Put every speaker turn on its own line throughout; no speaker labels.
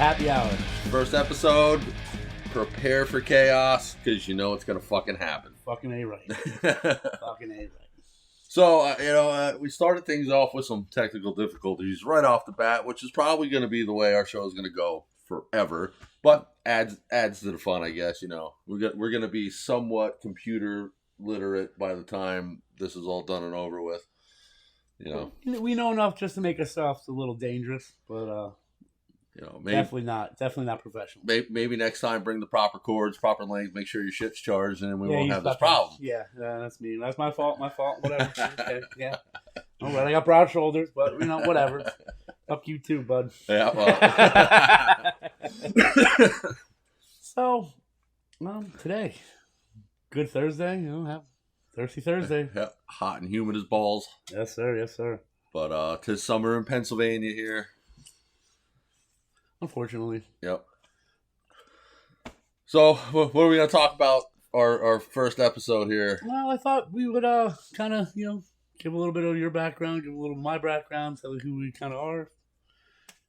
Happy hour.
First episode, prepare for chaos, because you know it's going to fucking happen.
Fucking A right. Fucking A right.
So, we started things off with some technical difficulties right off the bat, which is probably going to be the way our show is going to go forever. But adds to the fun, I guess. We're going to be somewhat computer literate by the time this is all done and over with.
We know enough just to make ourselves a little dangerous, but
maybe,
definitely not professional.
Maybe next time bring the proper cords, proper length, make sure your shit's charged, and then we won't have this problem.
Yeah, that's me. That's my fault. Whatever. Okay, yeah. All right, I got broad shoulders, but whatever. Fuck you too, bud.
Yeah. Well.
So, today, good Thursday. Have Thirsty Thursday.
Yeah, hot and humid as balls.
Yes, sir. Yes, sir.
But 'tis summer in Pennsylvania here.
Unfortunately.
Yep. So, what are we going to talk about our first episode here?
Well, I thought we would kind of, give a little bit of your background, give a little of my background, tell you who we kind of are.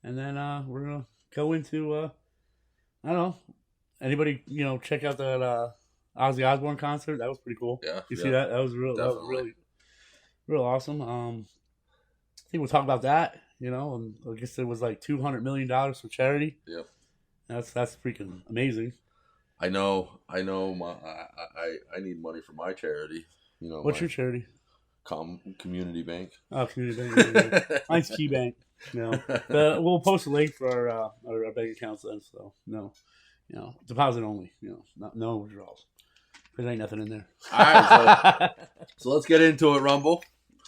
And then we're going to go into, I don't know, anybody, check out that Ozzy Osbourne concert? That was pretty cool.
Yeah.
You see that? That was really, real awesome. I think we'll talk about that. And I guess it was like $200 million for charity.
Yep.
That's freaking amazing.
I know. I need money for my charity.
What's your charity?
Community Bank.
Oh, Community Bank. Mine's Key Bank. We'll post a link for our bank accounts then. So no, deposit only. No withdrawals. There ain't nothing in there.
All right. So let's get into it, Rumble.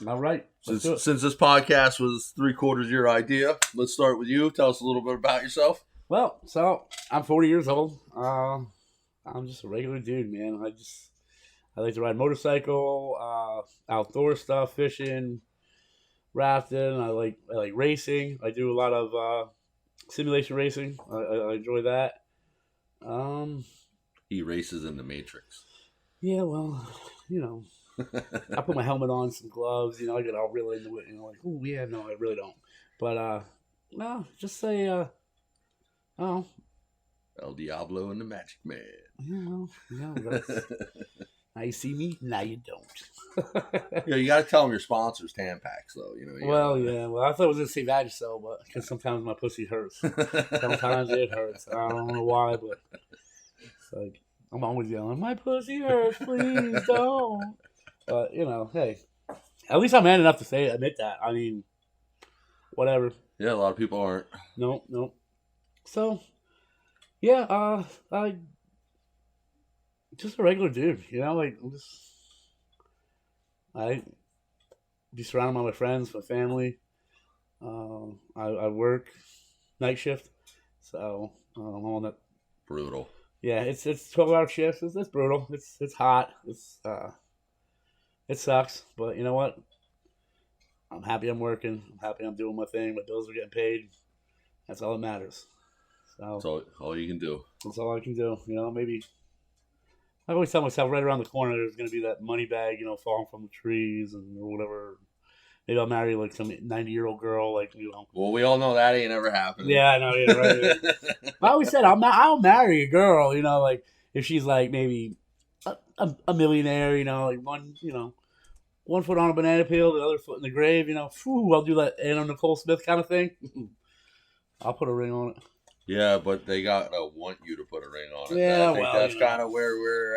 All right.
Since this podcast was 3/4 your idea, let's start with you. Tell us a little bit about yourself.
Well, so I'm 40 years old. I'm just a regular dude, man. I like to ride motorcycle, outdoor stuff, fishing, rafting. I like racing. I do a lot of simulation racing. I enjoy that.
He races in the Matrix.
Yeah, well, I put my helmet on, some gloves, I get all really into it, like, oh, yeah, no, I really don't. But, no, just say, El
Diablo and the Magic Man.
That's, now you see me, now you don't.
You got to tell them your sponsors, Tampax, though.
Well, I thought it was going to say Vagisil, but because sometimes my pussy hurts. Sometimes it hurts. I don't know why, but it's like, I'm always yelling, my pussy hurts, please don't. But, hey, at least I'm man enough to admit that. I mean, whatever.
Yeah, a lot of people aren't.
Nope. So, yeah, I just a regular dude, I be surrounded by my friends, my family. I work night shift, so I'm on that.
Brutal.
Yeah, it's 12-hour shifts. It's brutal. It's hot. It sucks, but you know what? I'm happy I'm working. I'm happy I'm doing my thing. My bills are getting paid. That's all that matters. So
that's all you can do.
That's all I can do. Maybe I always tell myself right around the corner there's going to be that money bag, falling from the trees and or whatever. Maybe I'll marry like some 90-year-old girl,
Well, we all know that ain't ever happening.
Yeah, I know. Yeah, right. I always said I'll marry a girl, like if she's like maybe a millionaire, like one foot on a banana peel, the other foot in the grave, I'll do that Anna Nicole Smith kind of thing. I'll put a ring on it.
Yeah, but they gotta want you to put a ring on it.
Yeah,
I think that's kind of where we're.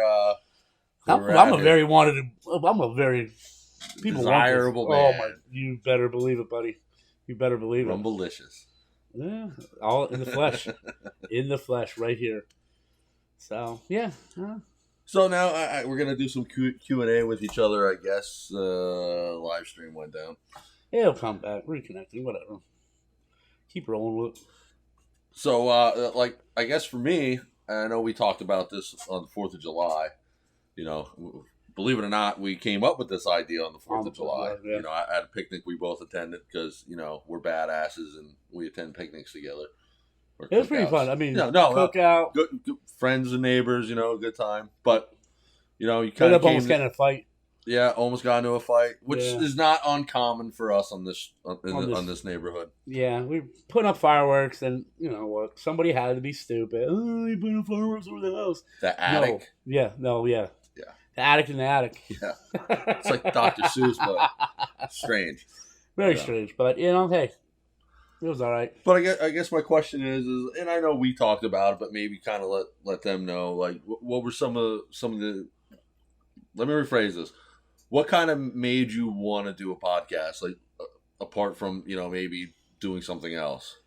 I'm a very wanted. I'm a very
desirable man.
Oh my! You better believe it, buddy. You better believe it.
Rumblicious.
Yeah, all in the flesh, right here. So yeah.
So now we're gonna do some Q&A with each other, I guess. Live stream went down.
Yeah, it'll come back, reconnecting, whatever. Keep rolling with it.
So, I guess for me, I know we talked about this on the 4th of July. Believe it or not, we came up with this idea on the 4th of July. Yeah. At a picnic we both attended because, we're badasses and we attend picnics together.
It was pretty fun. I mean,
cookout. Good friends and neighbors, good time. But, you kind of
almost getting in a fight.
Yeah, almost got into a fight, which
Yeah.
is not uncommon for us on this
this-
on this neighborhood.
Yeah, we put up fireworks, and you know what? Somebody had to be stupid. Oh, you put up fireworks over the house.
The attic.
No. Yeah.
Yeah.
The attic in the attic.
Yeah. It's like Dr. Seuss, but strange.
Very
Yeah.
strange, but you know, hey, it was all right.
But I guess my question is, and I know we talked about it, but maybe kind of let them know, like, what were some of the. Let me rephrase this. What kind of made you want to do a podcast, like apart from maybe doing something else?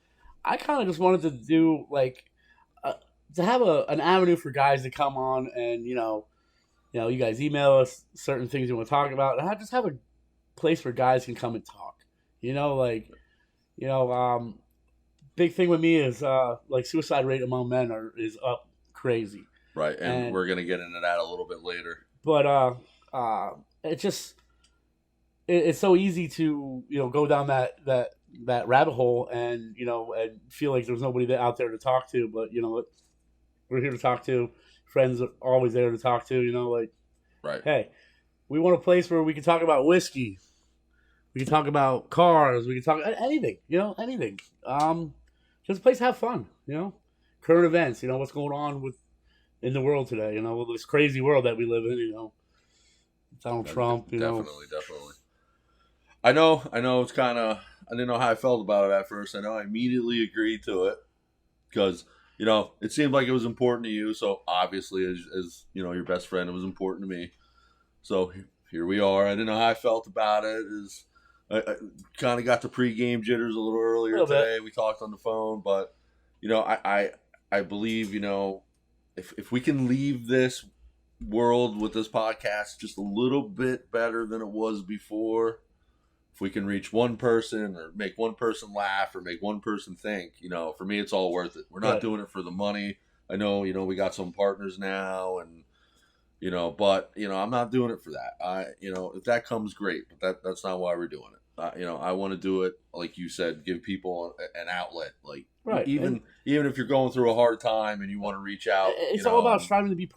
I kind of just wanted to do like to have an avenue for guys to come on, and you guys email us certain things you want to talk about, and I just have a place where guys can come and talk. Big thing with me is like suicide rate among men is up crazy.
Right, and we're gonna get into that a little bit later.
But it's so easy to go down that rabbit hole and and feel like there's nobody out there to talk to. But we're here to talk to. Friends are always there to talk to.
Right.
Hey, we want a place where we can talk about whiskey. We can talk about cars. We can talk anything. Anything. Just a place to have fun. Current events. What's going on in the world today. This crazy world that we live in. Donald Trump.
Definitely. I know. It's kind of. I didn't know how I felt about it at first. I know I immediately agreed to it because it seemed like it was important to you. So obviously, as your best friend, it was important to me. So here we are. I didn't know how I felt about it. I kind of got the pregame jitters a little earlier today. We talked on the phone, but I believe if we can leave this world with this podcast just a little bit better than it was before, if we can reach one person or make one person laugh or make one person think, for me, it's all worth it. We're not doing it for the money. I know, we got some partners now and, but, I'm not doing it for that. If that comes, great, but that's not why we're doing it. I want to do it, like you said, give people an outlet. Like,
right.
Even if you're going through a hard time and you want to reach out.
It's all about striving to be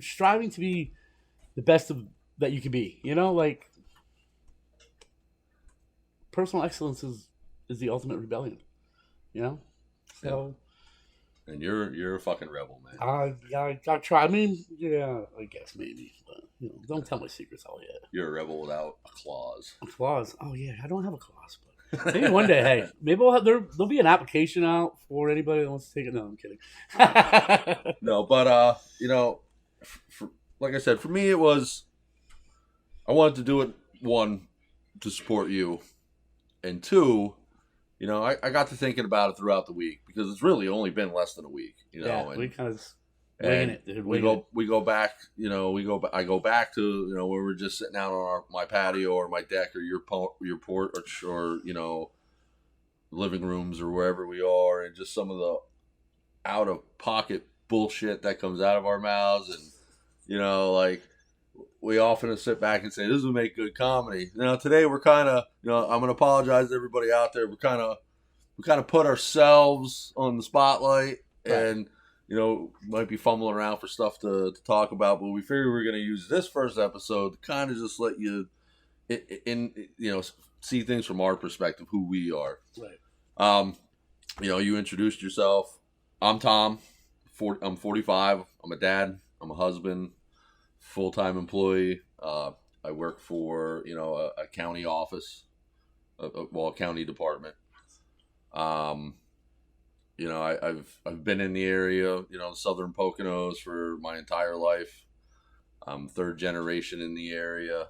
striving to be the best that you can be. Personal excellence is the ultimate rebellion. So.
And you're a fucking rebel, man.
I try. I mean, yeah, I guess maybe, but don't tell my secrets all yet.
You're a rebel without a clause.
A clause? Oh yeah, I don't have a clause, but maybe one day. Hey, maybe there'll be an application out for anybody that wants to take it. No, I'm kidding.
No, but like I said, for me it was. I wanted to do it, one, to support you, and two. I got to thinking about it throughout the week because it's really only been less than a week.
Yeah, we kind of winging it, dude.
We go back. I go back to where we're just sitting out on my patio or my deck or your porch or living rooms or wherever we are, and just some of the out of pocket bullshit that comes out of our mouths, and like. We often sit back and say, this would make good comedy. Today we're kind of, I'm going to apologize to everybody out there. We kind of put ourselves on the spotlight and, might be fumbling around for stuff to talk about. But we figured we were going to use this first episode to kind of just let you, see things from our perspective, who we are.
Right.
You introduced yourself. I'm Tom. I'm 45. I'm a dad. I'm a husband. Full-time employee. I work for a county office, a county department. I've been in the area, Southern Poconos for my entire life. I'm third generation in the area.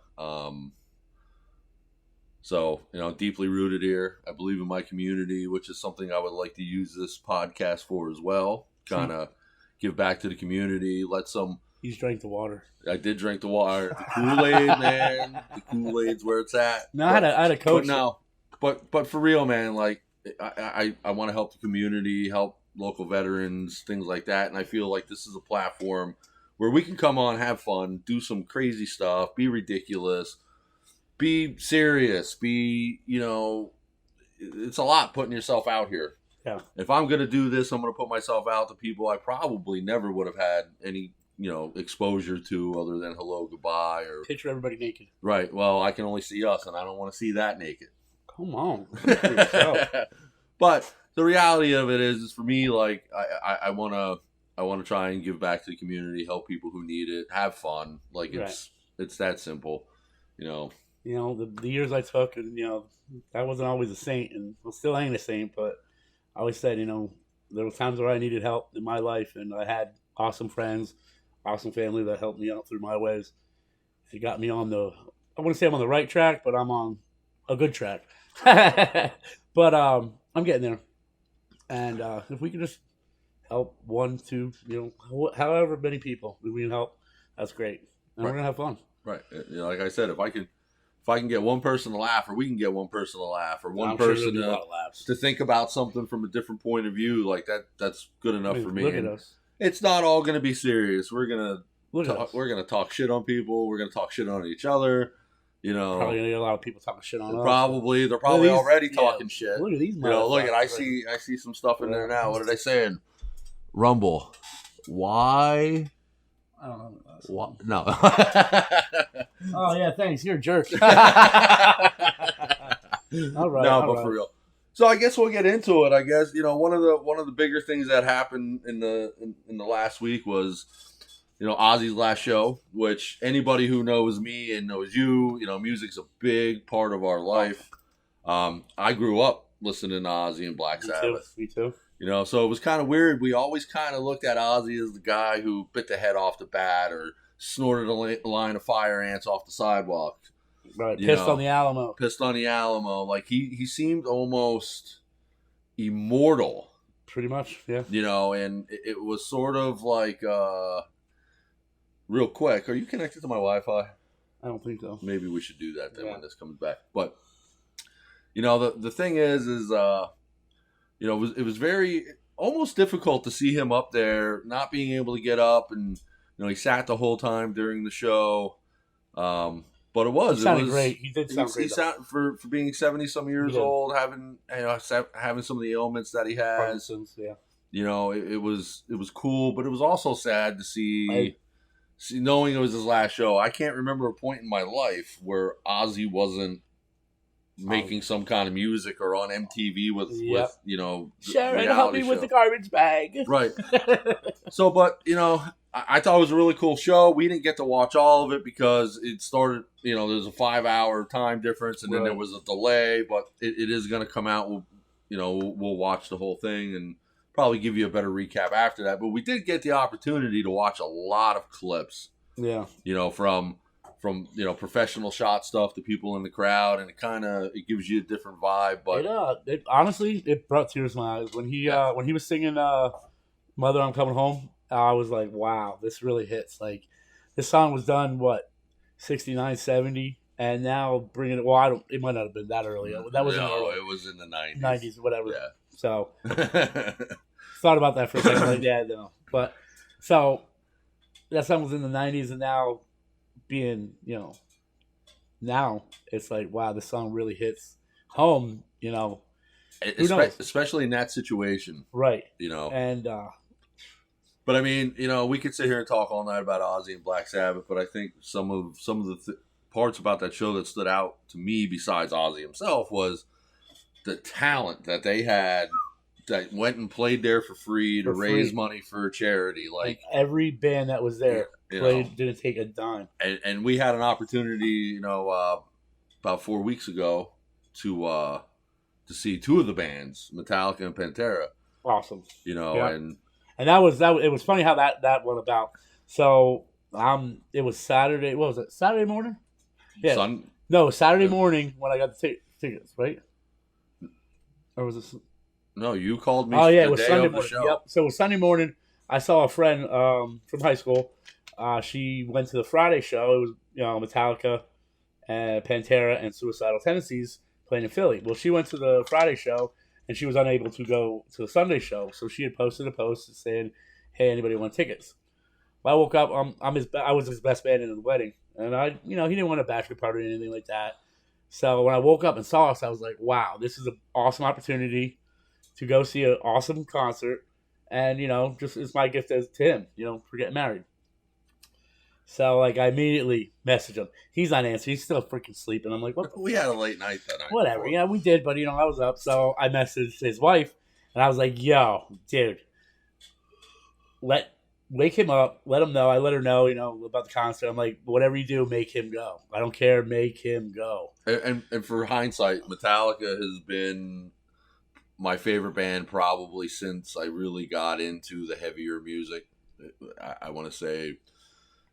So deeply rooted here. I believe in my community, which is something I would like to use this podcast for as well. Kind of give back to the community.
He's drank the water.
I did drink the water. The Kool-Aid, man. The Kool-Aid's where it's at.
No, I had a coach.
But for real, man, like I want to help the community, help local veterans, things like that. And I feel like this is a platform where we can come on, have fun, do some crazy stuff, be ridiculous, be serious, it's a lot putting yourself out here.
Yeah.
If I'm going to do this, I'm going to put myself out to people I probably never would have had any exposure to other than hello, goodbye, or
Picture everybody naked.
right. Well, I can only see us, and I don't want to see that naked.
Come on. For yourself.
But the reality of it is for me, like I want to try and give back to the community, help people who need it, have fun. Like it's that simple, you know.
You know, the years I took, and I wasn't always a saint, and I still ain't a saint. But I always said, there were times where I needed help in my life, and I had awesome friends, awesome family that helped me out through my ways. It got me on I wouldn't say I'm on the right track, but I'm on a good track. But I'm getting there, and if we can just help one, two, however many people we can help, that's great, and we're gonna have fun.
Right. Like I said, if I can get one person to laugh, or we can get one person to laugh, or one
I'm
person
sure a lot of laughs.
to think about something from a different point of view, like that's good enough for me.
Look at us.
It's not all going to be serious. We're gonna talk shit on people. We're gonna talk shit on each other.
Probably gonna get a lot of people talking shit on us.
They're probably already talking shit.
Look at these.
I see some stuff in there now. What are they saying? Rumble. Why?
I don't know.
What? No.
Oh yeah, thanks. You're a jerk. All right.
No, but for real. So I guess we'll get into it. I guess one of the bigger things that happened in the last week was Ozzy's last show, which anybody who knows me and knows you, music's a big part of our life. I grew up listening to Ozzy and Black Sabbath.
Me too.
So it was kind of weird. We always kind of looked at Ozzy as the guy who bit the head off the bat or snorted a line of fire ants off the sidewalk.
Right, pissed on the Alamo.
Like he seemed almost immortal.
Pretty much, yeah.
And it was sort of like, real quick, are you connected to my Wi-Fi?
I don't think so.
Maybe we should do that then when this comes back. But, the thing is it was very, almost difficult to see him up there, not being able to get up, and, he sat the whole time during the show. But
he sounded great. He did sound great.
He sounded for being 70-some years old, having some of the ailments that he has.
Parkinson's, yeah.
It was cool, but it was also sad to see, knowing it was his last show. I can't remember a point in my life where Ozzy wasn't making some kind of music or on MTV with
Sharon, help me with the garbage bag.
Right. So, but I thought it was a really cool show. We didn't get to watch all of it because it started, there's a 5-hour time difference, and then there was a delay, but it is going to come out. We'll watch the whole thing and probably give you a better recap after that. But we did get the opportunity to watch a lot of clips.
Yeah.
From professional shot stuff to people in the crowd, and it gives you a different vibe. But
honestly, it brought tears to my eyes when he was singing "Mother, I'm Coming Home." I was like, wow, this really hits. Like, this song was done, 69, 70, and now bringing it, it might not have been that early. That was
it was in the 90s.
90s, whatever.
Yeah.
So, thought about that for a second. Like, yeah, no. But, so, that song was in the 90s, and now being, now it's like, wow, this song really hits home,
Especially in that situation.
Right.
And, but I mean, we could sit here and talk all night about Ozzy and Black Sabbath, but I think some of the parts about that show that stood out to me, besides Ozzy himself, was the talent that they had that went and played there for free to raise money for charity. Like
every band that was there didn't take a dime.
And we had an opportunity, about 4 weeks ago to see two of the bands, Metallica and Pantera.
Awesome.
And
that was it was funny how that went about. So it was Saturday. What was it? Saturday morning? Yeah. Saturday morning when I got the tickets, right? Or was it?
No, you called me.
Oh yeah, it was Sunday morning. Yep. So it was Sunday morning. I saw a friend from high school. She went to the Friday show. It was Metallica, and Pantera, and Suicidal Tendencies playing in Philly. Well, she went to the Friday show, and she was unable to go to the Sunday show. So she had posted a post saying, "Hey, anybody want tickets?" Well, I woke up. I was his best man in the wedding, and he didn't want a bachelor party or anything like that. So when I woke up and saw us, I was like, "Wow, this is an awesome opportunity to go see an awesome concert." And, just it's my gift to him, for getting married. So like I immediately message him. He's not answering. He's still freaking sleeping. I'm like, what?
We had a late night that night.
Whatever.
before.
Yeah, we did, but I was up. So I messaged his wife, and I was like, yo, dude, wake him up. Let him know. I let her know, about the concert. I'm like, whatever you do, make him go. I don't care. Make him go.
And for hindsight, Metallica has been my favorite band probably since I really got into the heavier music. I want to say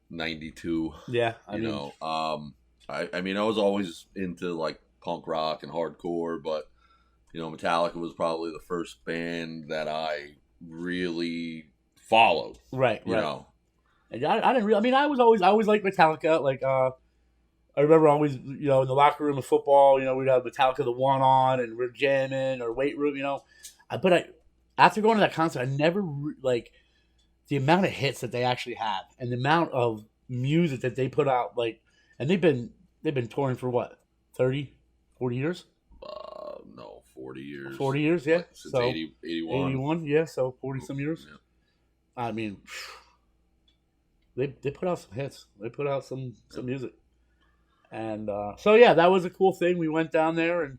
92.
Yeah,
I mean, I was always into like punk rock and hardcore, but Metallica was probably the first band that I really followed.
Right.
You know,
And I didn't really. I mean, I always liked Metallica. Like, I remember always, in the locker room of football, we'd have Metallica the one on, and we're jamming or weight room, after going to that concert, I never like the amount of hits that they actually have and the amount of music that they put out. Like, and they've been touring for what, 30, 40 years?
No, 40 years.
40 years, yeah.
Since
So
81.
81, yeah. So 40 some years.
Yeah.
I mean, they put out some hits. They put out some music. And so yeah, that was a cool thing. We went down there and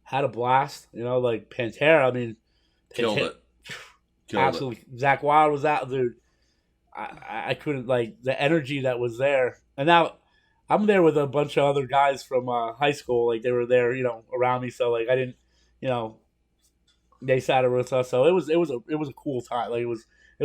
had a blast. Like Pantera. I mean,
Killed it.
Absolutely. Zach Wild was out, dude. I couldn't, like, the energy that was there. And now I'm there with a bunch of other guys from high school. Like, they were there, around me. So like I didn't, they sat with us. So it was a cool time. Like it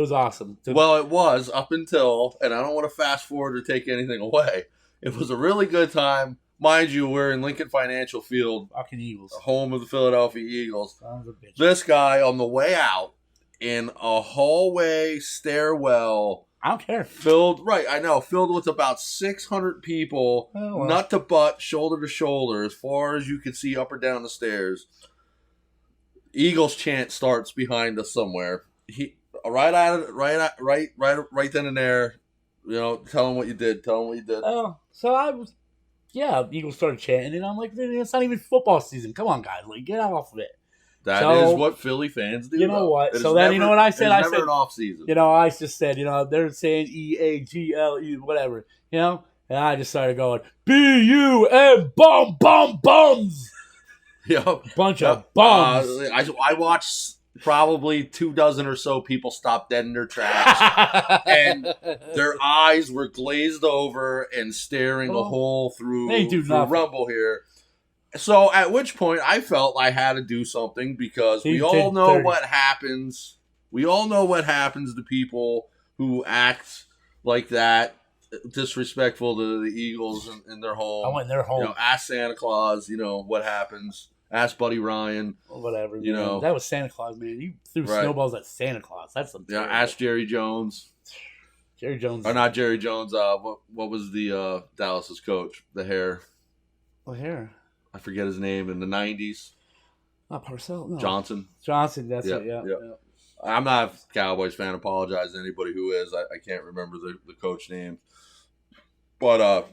was awesome.
Well, it was up until, and I don't want to fast forward or take anything away. It was a really good time. Mind you, we're in Lincoln Financial Field,
fucking Eagles,
home of the Philadelphia Eagles.
Sons of bitches.
This guy on the way out in a hallway stairwell
I don't care.
filled with about 600 people,
Oh, well.
nut to butt, shoulder to shoulder, as far as you could see up or down the stairs. Eagles chant starts behind us somewhere. Right then and there. Tell him what you did.
Oh, so I was, yeah. Eagles started chanting, and I'm like, it's not even football season. Come on, guys, like get off of it.
That
So,
is what Philly fans do.
You know
though.
what?
It
So
is
then,
never,
you know what I said?
It's never an off season.
I just said, they're saying EAGLE, whatever, and I just started going BUM bums.
Yep.
Bunch of bums.
I watched probably 24 or so people stop dead in their tracks, and their eyes were glazed over and staring a hole through Rumble here. So at which point I felt I had to do something because we all know what happens. We all know what happens to people who act like that, disrespectful to the Eagles in their home.
I went in their home.
Ask Santa Claus, what happens. Ask Buddy Ryan.
Whatever. That was Santa Claus, man. You threw snowballs at Santa Claus. That's some.
Yeah. Ask Jerry Jones.
Jerry Jones.
Or not Jerry Jones. What was the Dallas's coach? The hair.
What hair?
I forget his name in the 90s.
Not Parcells. No.
Johnson.
That's it. Yeah.
I'm not a Cowboys fan. Apologize to anybody who is. I can't remember the coach name. But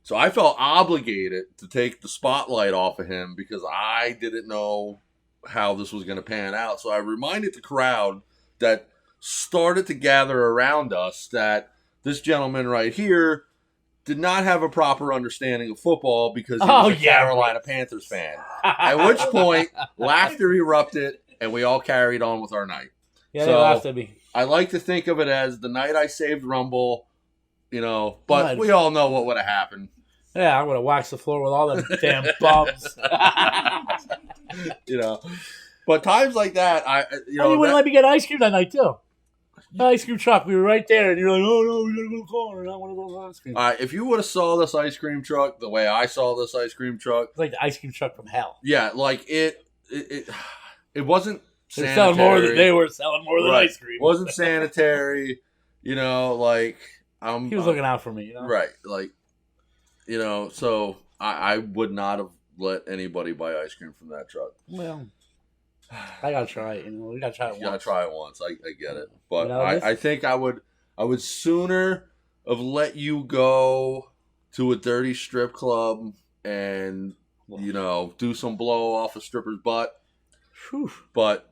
so I felt obligated to take the spotlight off of him because I didn't know how this was going to pan out. So I reminded the crowd that started to gather around us that this gentleman right here did not have a proper understanding of football because he was a Carolina Panthers fan. At which point, laughter erupted, and we all carried on with our night.
Yeah, they laughed at me.
I like to think of it as the night I saved Rumble, but we all know what would have happened.
Yeah, I would have waxed the floor with all them damn bums.
But times like that,
you wouldn't let me get ice cream that night too. Ice cream truck, we were right there, and you're like, "Oh no, we gotta go to the car, not one of those ice cream."
If you would have saw this ice cream truck the way I saw this ice cream truck,
it's like the ice cream truck from hell.
Yeah, like it wasn't.
They were selling more than ice cream.
It wasn't sanitary, like
he was looking out for me,
right? Like, so I would not have let anybody buy ice cream from that truck.
Well, I gotta try it. We gotta try it.
Gotta try it once. I get it, but I think I would sooner have let you go to a dirty strip club and do some blow off a stripper's butt.
Whew.
But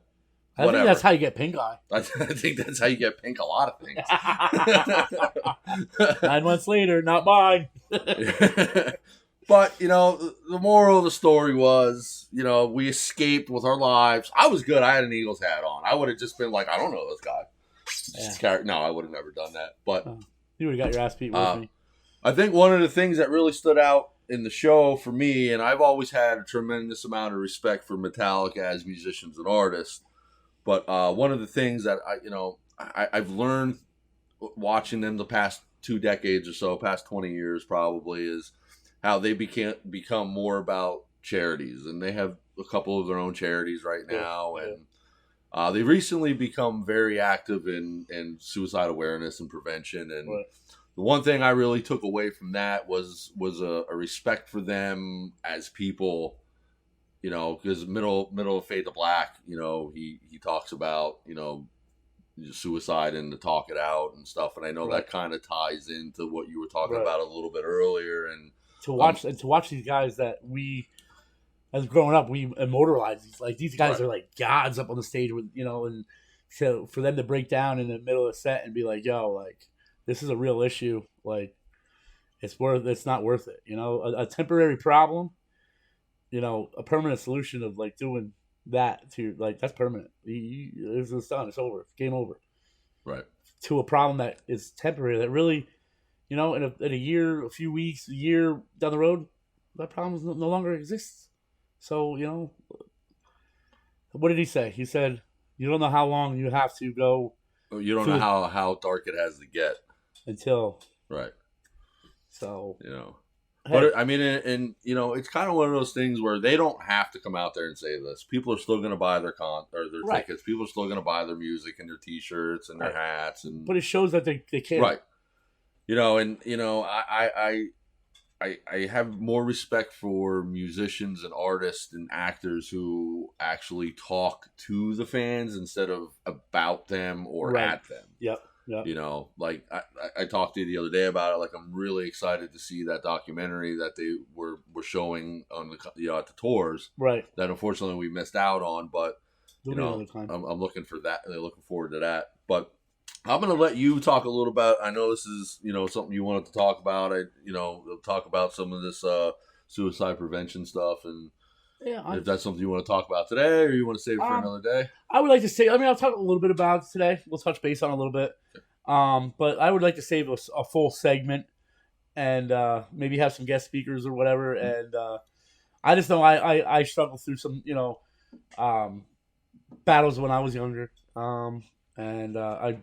I think that's how you get pink eye.
I think that's how you get pink a lot of things.
9 months later, not mine.
But, the moral of the story was, we escaped with our lives. I was good. I had an Eagles hat on. I would have just been like, I don't know this guy. No, I would have never done that. But
you would have got your ass beat with me.
I think one of the things that really stood out in the show for me, and I've always had a tremendous amount of respect for Metallica as musicians and artists, but one of the things that I've learned watching them the past 2 decades or so, past 20 years probably, is how they become more about charities, and they have a couple of their own charities right now, and they've recently become very active in suicide awareness and prevention, and the one thing I really took away from that was a respect for them as people, because middle of Fade to Black, he talks about, suicide and to talk it out and stuff. And I know that kind of ties into what you were talking about a little bit earlier. And
to watch these guys that we, as growing up, we immortalized. These guys are like gods up on the stage with, and so for them to break down in the middle of the set and be like, yo, like, this is a real issue. Like, it's not worth it. A temporary problem, a permanent solution of like doing that to like, that's permanent. It's done. It's over. It's game over.
Right.
To a problem that is temporary, that really, in a year, a few weeks, a year down the road, that problem no longer exists. So, what did he say? He said, you don't know how long you have to go.
You don't know how dark it has to get.
Until.
Right.
So.
But I mean, and it's kind of one of those things where they don't have to come out there and say this. People are still going to buy their tickets. People are still going to buy their music and their T-shirts and their hats. But
it shows that they can.
Right. I have more respect for musicians and artists and actors who actually talk to the fans instead of about them or at them.
Yep.
Like I talked to you the other day about it. Like, I'm really excited to see that documentary that they were showing on the at the tours.
Right.
That unfortunately we missed out on, but
I'm
looking for that. Looking forward to that. But I'm going to let you talk a little about. I know this is something you wanted to talk about. Talk about some of this suicide prevention stuff, and if that's something you want to talk about today, or you want to save it for another day.
I would like to say. I'll talk a little bit about it today. We'll touch base on it a little bit. But I would like to save a full segment and maybe have some guest speakers or whatever. And I just know I struggled through some battles when I was younger. And I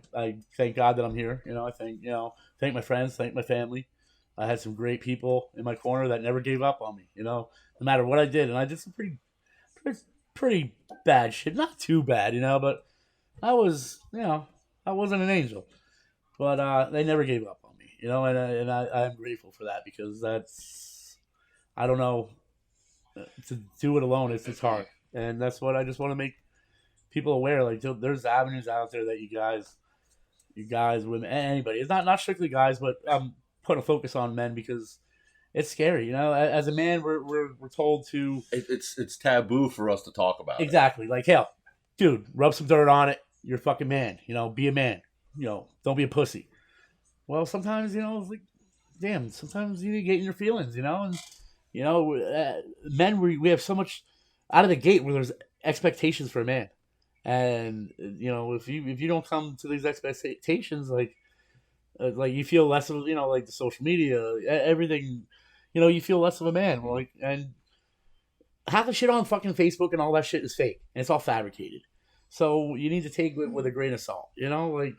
thank God that I'm here. I thank my friends, thank my family. I had some great people in my corner that never gave up on me. No matter what I did, and I did some pretty bad shit. Not too bad, but I was, I wasn't an angel. But they never gave up on me, and I'm grateful for that, because I don't know, to do it alone, it's hard. And that's what I just want to make people aware. Like, there's avenues out there that you guys, women, anybody. It's not strictly guys, but I'm putting a focus on men because it's scary. As a man, we're told to.
It's taboo for us to talk about.
Exactly. Like, hell, dude, rub some dirt on it. You're a fucking man. Be a man. Don't be a pussy. Well, sometimes, it's like, damn, sometimes you need to get in your feelings, and, men, we have so much out of the gate where there's expectations for a man. And, if you don't come to these expectations, like you feel less of, like the social media, everything, you feel less of a man. Like, and half the shit on fucking Facebook and all that shit is fake, and it's all fabricated. So you need to take it with a grain of salt, like.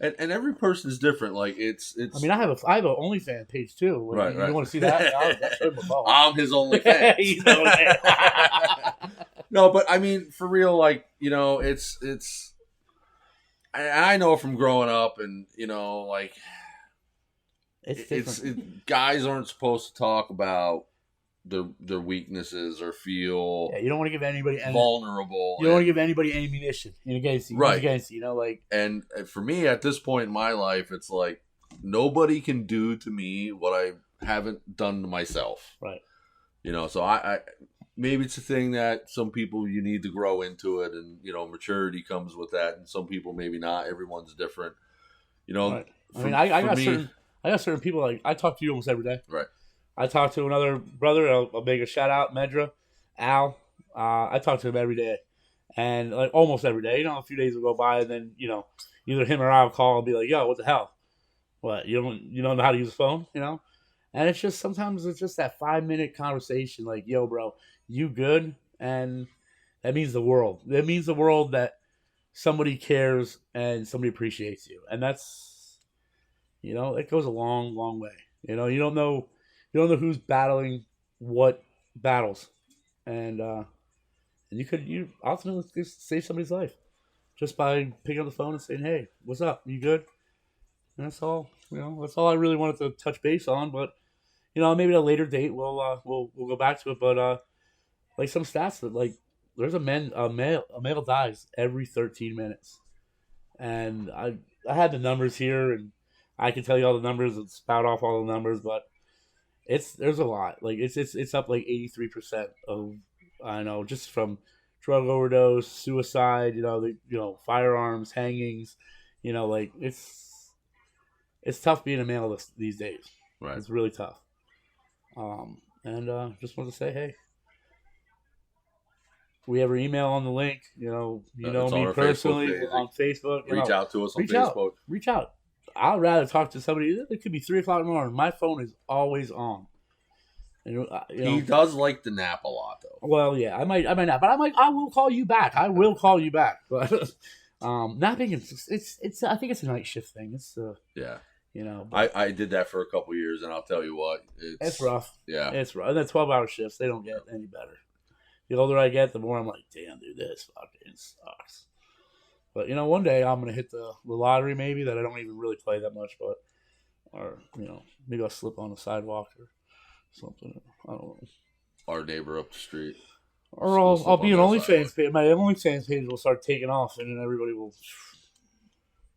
And every person is different. Like, it's. I
mean, I have an OnlyFans page too.
Right.
You want to see that?
I'm his OnlyFans.
He's OnlyFans.
No, but I mean, for real, like, it's. I know from growing up, and like, it's guys aren't supposed to talk about their weaknesses or feel.
Yeah, you don't want to give anybody
vulnerable.
You don't want to give anybody ammunition against you.
Right.
Against you, like. And
for me, at this point in my life, it's like nobody can do to me what I haven't done to myself.
Right.
So I maybe it's a thing that some people you need to grow into it, and maturity comes with that, and some people maybe not. Everyone's different.
Right. I mean, I got certain people, like, I talk to you almost every day.
Right.
I talk to another brother. I'll make a shout out, Medra, Al. I talk to him every day, and like almost every day. A few days will go by, and then either him or I'll call and be like, "Yo, what the hell? What you don't know how to use a phone?" And it's just sometimes it's just that 5-minute conversation, like, "Yo, bro, you good?" And that means the world. It means the world that somebody cares and somebody appreciates you, and that's it goes a long, long way. You don't know who's battling what battles, and you ultimately save somebody's life just by picking up the phone and saying, "Hey, what's up? You good?" And that's all. That's all I really wanted to touch base on. But maybe at a later date we'll go back to it. But like some stats that, like, there's a male dies every 13 minutes, and I had the numbers here, and I can tell you all the numbers and spout off all the numbers, but there's a lot. Like it's up like 83% of, I know, just from drug overdose, suicide, firearms, hangings, like it's tough being a male these days.
Right.
It's really tough. And just wanted to say, hey, we have our email on the link. You know me personally on Facebook.
Reach out to us on Facebook.
Reach out. I'd rather talk to somebody. It could be 3 o'clock in the morning. My phone is always on.
He does like to nap a lot, though.
Well, yeah, I might not, but I'm like, I will call you back. I will call you back. But napping, it's. I think it's a night shift thing. It's
yeah.
But
I did that for a couple years, and I'll tell you what,
it's rough.
Yeah,
it's rough. And the 12-hour shifts, they don't get any better. The older I get, the more I'm like, damn, dude, this fucking sucks. But one day I'm gonna hit the lottery, maybe, that I don't even really play that much, or maybe I'll slip on the sidewalk or something. I don't know.
Our neighbor up the street.
Or I'll be an OnlyFans page. My OnlyFans page will start taking off, and then everybody will.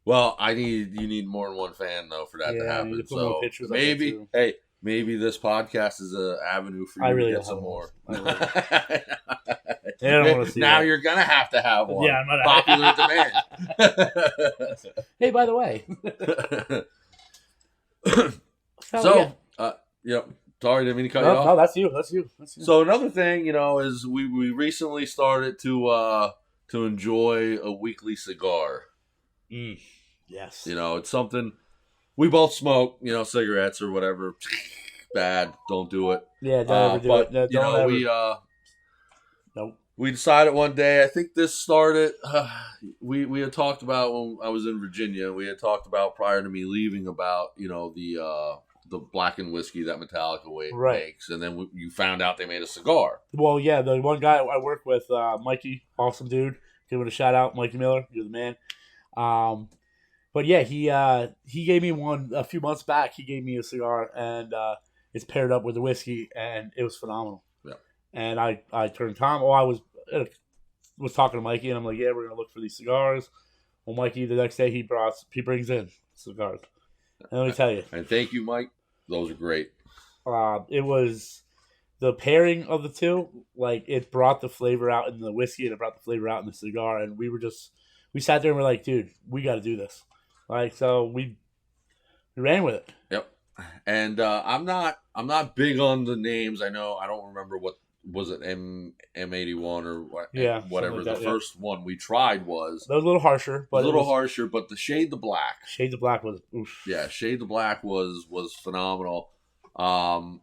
Well, you need more than one fan though for that to happen. So maybe this podcast is an avenue for you to get some more.
I don't want to see
now
that.
You're gonna have to have one.
Yeah, I'm gonna
popular demand.
Hey, by the way.
Sorry, didn't mean to cut you off.
No, that's you.
So another thing, is we recently started to enjoy a weekly cigar.
Yes.
It's something we both smoke, cigarettes or whatever. Bad, don't do it.
Yeah, don't ever do it. No, don't ever.
Nope. We decided one day, I think this started, we had talked about when I was in Virginia, we had talked about prior to me leaving about, the blackened whiskey that Metallica makes. And then you found out they made a cigar.
Well, yeah, the one guy I work with, Mikey, awesome dude. Give it a shout out, Mikey Miller. You're the man. But yeah, he gave me one a few months back. He gave me a cigar, and it's paired up with the whiskey, and it was phenomenal.
Yeah.
And I turned Tom. I was talking to Mikey, and I'm like, yeah, we're gonna look for these cigars. Well, Mikey, the next day he brings in cigars. And let me tell you.
And thank you, Mike. Those are great.
It was the pairing of the two. Like, it brought the flavor out in the whiskey, and it brought the flavor out in the cigar. And we sat there and we're like, dude, we got to do this. Like, so we ran with it.
Yep. And I'm not big on the names. I know I don't remember what was it, M81 or what, whatever. Like that, the first one we tried was
a little harsher, but
but the Shade the Black.
Shade the Black was oof.
Yeah, Shade the Black was phenomenal. I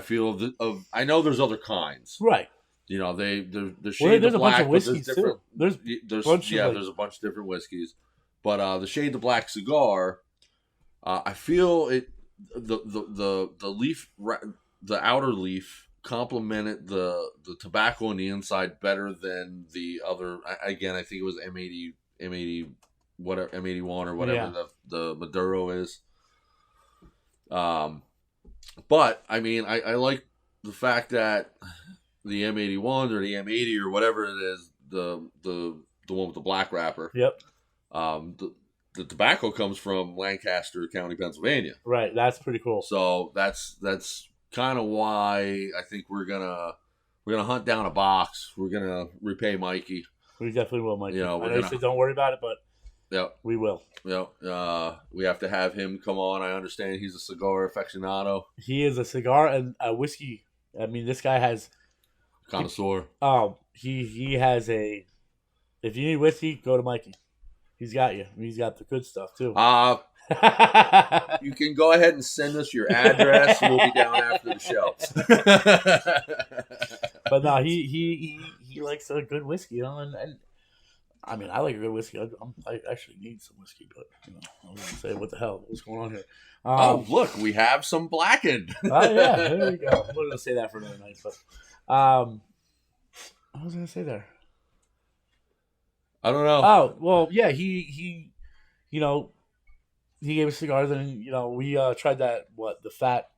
feel I know there's other kinds.
Right.
The Shade the Black,
there's a bunch of whiskeys too. There's
a bunch of different whiskeys. But the Shade the Black cigar, I feel it the leaf, the outer leaf complemented the tobacco on the inside better than the other. Again, I think it was M80 whatever, M81 or whatever the Maduro is. But I mean, I like the fact that the M81 or the M80 or whatever it is, the one with the black wrapper.
Yep.
The tobacco comes from Lancaster County, Pennsylvania.
Right, that's pretty cool.
So that's kind of why I think we're gonna hunt down a box. We're gonna repay Mikey.
We definitely will, Mike.
You know,
I know you said don't worry about it, but
Yep.
we will.
Yep. We have to have him come on. I understand he's a cigar aficionado,
He is a cigar and a whiskey. I mean, this guy has.
connoisseur.
Oh, he has a. If you need whiskey, go to Mikey. He's got you. He's got the good stuff too.
You can go ahead and send us your address. We'll be down after the show.
But no, he likes a good whiskey, you know, and I mean, I like a good whiskey. I actually need some whiskey, but you know, I was gonna say, what the hell, what's going on here?
Look, we have some blackened.
Oh yeah, there we go. I'm gonna say that for another night, but what was I gonna say there?
I don't know.
Oh well, yeah, he you know, he gave us cigars, and you know, we tried that the fat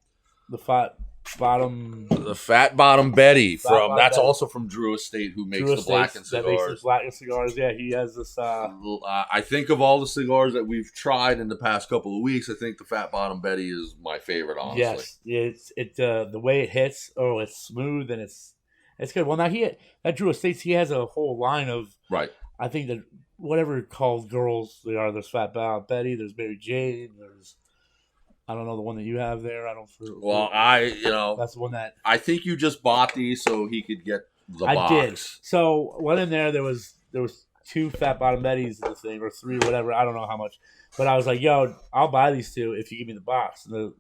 bottom.
The Fat Bottom Betty
Bottom
that's
Betty.
also from Drew Estate, who makes
Drew
the blackened
Estates that makes the
cigars.
blackened cigars. Yeah, he has this.
I think of all the cigars that we've tried in the past couple of weeks, I think the Fat Bottom Betty is my favorite. Honestly,
Yes, the way it hits. Oh, it's smooth and it's good. Well, now that Drew Estates, he has a whole line of.
right.
I think that whatever called girls they are. There's Fat Betty. There's Mary Jane. There's. I don't know the one that you have there. I don't.
Well,
that's the one that
I think you just bought these so he could get the
I
box.
did. So went in there. There was 2 Fat Bottom Bettys in the thing, or 3, whatever. I don't know how much, but I was like, "Yo, I'll buy these 2 if you give me the box." And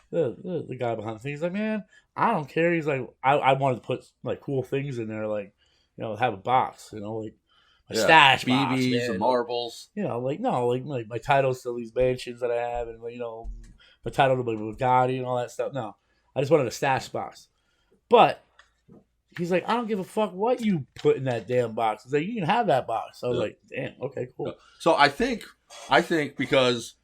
the guy behind the thing, he's like, "Man, I don't care." He's like, "I wanted to put like cool things in there, like have a box, like my stash box,
BBs
man.
and marbles.
Like my titles to these mansions that I have, and my title to my Bugatti and all that stuff. No, I just wanted a stash box, but." He's like, I don't give a fuck what you put in that damn box. He's like, you can have that box. I was like, damn, okay, cool.
So I think because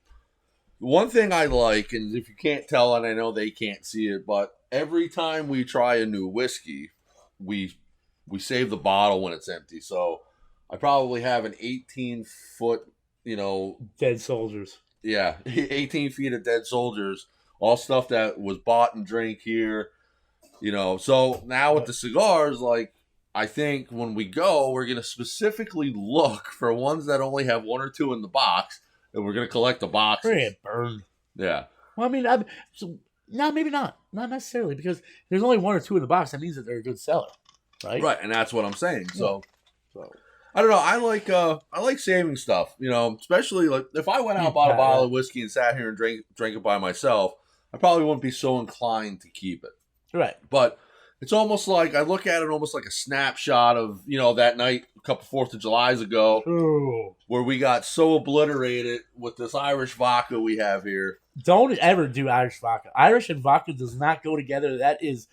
one thing I like, and if you can't tell, and I know they can't see it, but every time we try a new whiskey, we save the bottle when it's empty. So I probably have an 18-foot,
Dead soldiers.
Yeah, 18 feet of dead soldiers, all stuff that was bought and drank here. So now with the cigars, like, I think when we go, we're going to specifically look for ones that only have 1 or 2 in the box, and we're going to collect the boxes.
Pretty burned.
Yeah.
Well, I mean, no, maybe not. Not necessarily, because there's only 1 or 2 in the box. That means that they're a good seller, right?
Right, and that's what I'm saying. So I don't know. I like saving stuff, especially like if I went out and bought a bottle of whiskey and sat here and drank it by myself, I probably wouldn't be so inclined to keep it.
Right.
But it's almost like I look at it almost like a snapshot of, that night a couple 4th of Julys ago.
Ooh.
Where we got so obliterated with this Irish vodka we have here.
Don't ever do Irish vodka. Irish and vodka does not go together. It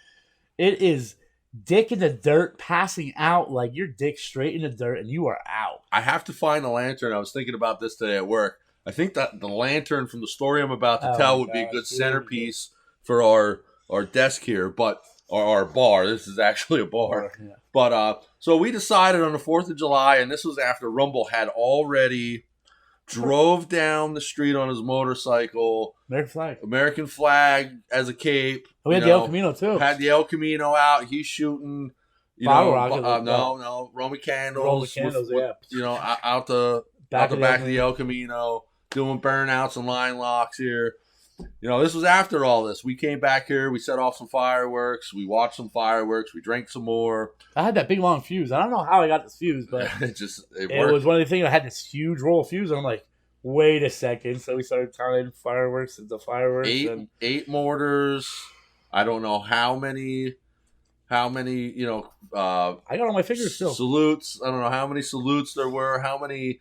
is dick in the dirt, passing out like your dick straight in the dirt, and you are out.
I have to find a lantern. I was thinking about this today at work. I think that the lantern from the story I'm about to tell would be a good centerpiece for our desk here, but our bar. This is actually a bar. Yeah. But so we decided on the 4th of July, and this was after Rumble had already drove down the street on his motorcycle. American flag as a cape.
Oh, we had the El Camino too.
Had the El Camino out. He's shooting. Roman candles. Yeah. Out the back of the El Camino, doing burnouts and line locks here. This was after all this. We came back here. We set off some fireworks. We watched some fireworks. We drank some more.
I had that big long fuse. I don't know how I got this fuse, but
it
worked. Was one of the things. I had this huge roll of fuse, and I'm like, wait a second. So we started tying fireworks into fireworks.
8 mortars. I don't know how many. I got on my fingers still. Salutes. I don't know how many salutes there were. How many.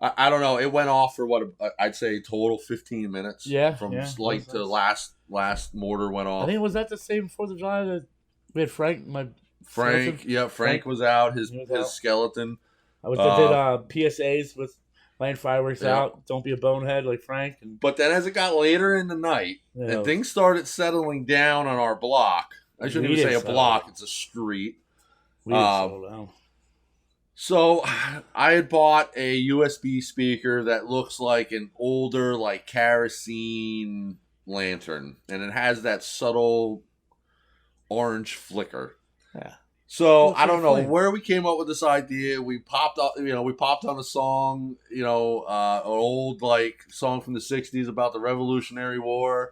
I don't know. It went off for what I'd say total 15 minutes.
Yeah.
From light to last mortar went off.
I think was that the same 4th of July that we had Frank?
Frank was out. His skeleton.
I did PSAs with laying fireworks out. Don't be a bonehead like Frank.
But then as it got later in the night, and things started settling down on our block. I shouldn't even say a block. It's a street.
We didn't settle down.
So I had bought a USB speaker that looks like an older, like kerosene lantern, and it has that subtle orange flicker.
Yeah.
So
Looks
I don't
like a
know
flame.
where we came up with this idea. We popped up, we popped on a song, an old like song from the '60s about the Revolutionary War,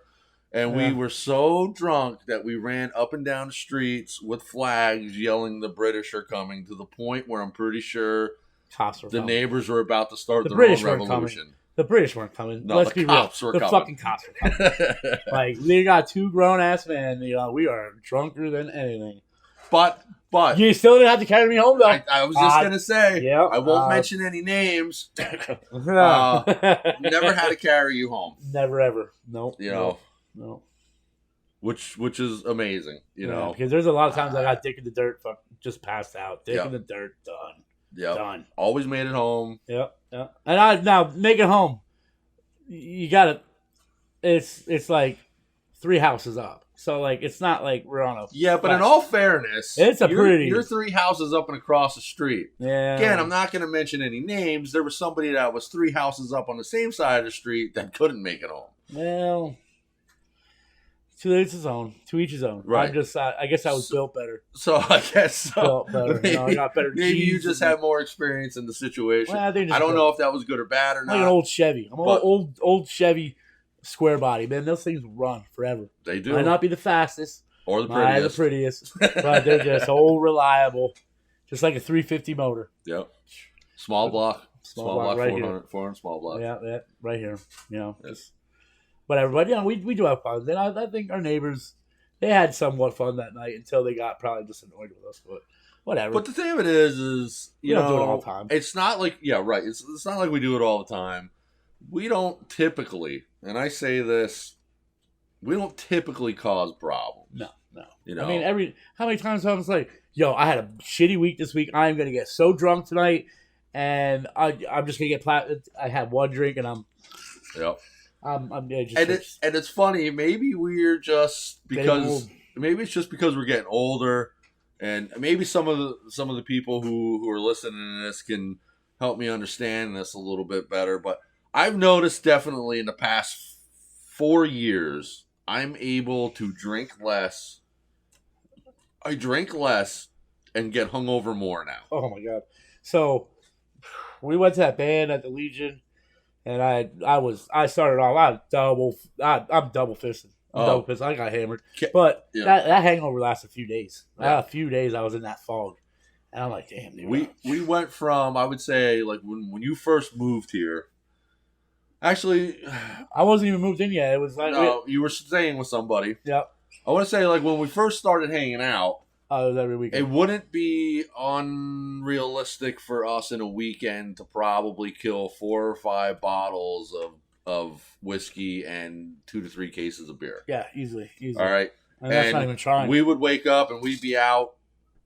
and we
Yeah.
were so drunk that we ran up and down the streets with flags, yelling "The British are coming!" to the point where I'm pretty sure
Cops were
the
coming.
neighbors were about to start
The
their
British
own
weren't coming.
revolution.
The British weren't coming.
No,
Let's
the
be
cops
real.
were
The
coming.
fucking cops were coming. Like, they got 2 grown-ass men. We are drunker than anything.
but
You still didn't have to carry me home, though.
I was just gonna say,
yeah,
I won't mention any names.
No.
Never had to carry you home.
Never, ever. Nope. No.
Which is amazing,
because there's a lot of times I got dick in the dirt, just passed out. Dick
Yep.
in the dirt, done.
Yep.
Done.
Always made it home.
Yep. And now make it home. You gotta. It's like 3 houses up, so like it's not like we're on a.
Yeah, but in all fairness, you're 3 houses up and across the street.
Yeah.
Again, I'm not going to mention any names. There was somebody that was 3 houses up on the same side of the street that couldn't make it home.
Well, to each his own. To each his own.
Right.
I guess I was built better.
So I guess so.
Built better.
Maybe,
I got better.
maybe you
genes
just
and-
had more experience in the situation.
Well, I think
I don't know if that was good or bad or
I'm like an
not.
old Chevy. I'm an
But-
old Chevy square body. Man, those things run forever.
They do.
Might not be the fastest.
Or the
Might the
prettiest.
prettiest. But they're just old reliable. Just like a 350 motor.
Yep. Small block.
Small block right
400 small block.
Yeah, right here.
Yes.
Just whatever. But we do have fun. Then I think our neighbors, they had somewhat fun that night until they got probably just annoyed with us. But whatever.
But the thing of it is,
We don't do it all the time.
It's not like, right. It's not like we do it all the time. We don't typically, and I say this, we don't typically cause problems.
No.
You
I mean, how many times I was like, yo, I had a shitty week this week. I'm going to get so drunk tonight, and I'm just going to get I had 1 drink, and
Yep.
and
it's funny. Maybe we're just because maybe it's just because we're getting older, and maybe some of the people who are listening to this can help me understand this a little bit better. But I've noticed definitely in the past 4 years, I'm able to drink less. I drink less and get hungover more now.
Oh my god! So we went to that band at the Legion, and I started off. I'm double fisted. Double fisted. I got hammered, but that hangover lasted a few days. A few days I was in that fog, and I'm like, damn, dude.
We went from, I would say, like when you first moved here. Actually,
I wasn't even moved in yet. It was like
you were staying with somebody.
Yep.
I want to say, like, when we first started hanging out,
it was every weekend.
It wouldn't be unrealistic for us in a weekend to probably kill 4 or 5 bottles of whiskey and 2 to 3 cases of beer.
Yeah, easily.
All right.
And that's not even trying.
We would wake up and we'd be out,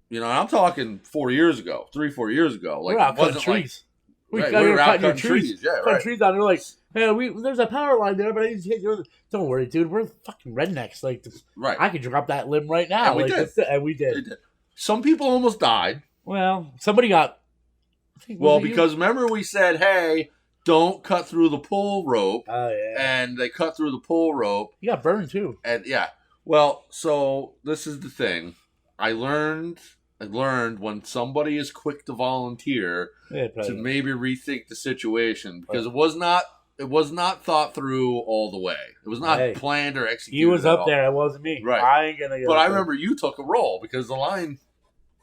and I'm talking 4 years ago, 3-4 years ago. Like,
we're out cutting trees. We were out cutting trees.
Yeah,
cutting trees down. They're like, hey, there's a power line there, but I need to take the other. Don't worry, dude. We're fucking rednecks. Like,
right.
I could drop that limb right now.
And we did.
And we did.
Some people almost died.
Well, somebody got.
Because remember we said, hey, don't cut through the pull rope.
Oh, yeah.
And they cut through the pull rope.
You got burned, too.
And, yeah. Well, so this is the thing. I learned when somebody is quick to volunteer to maybe rethink the situation, because it was not thought through all the way. It was not planned or executed.
He was up there. It wasn't me.
Right.
I ain't gonna.
But I remember you took a roll because the line.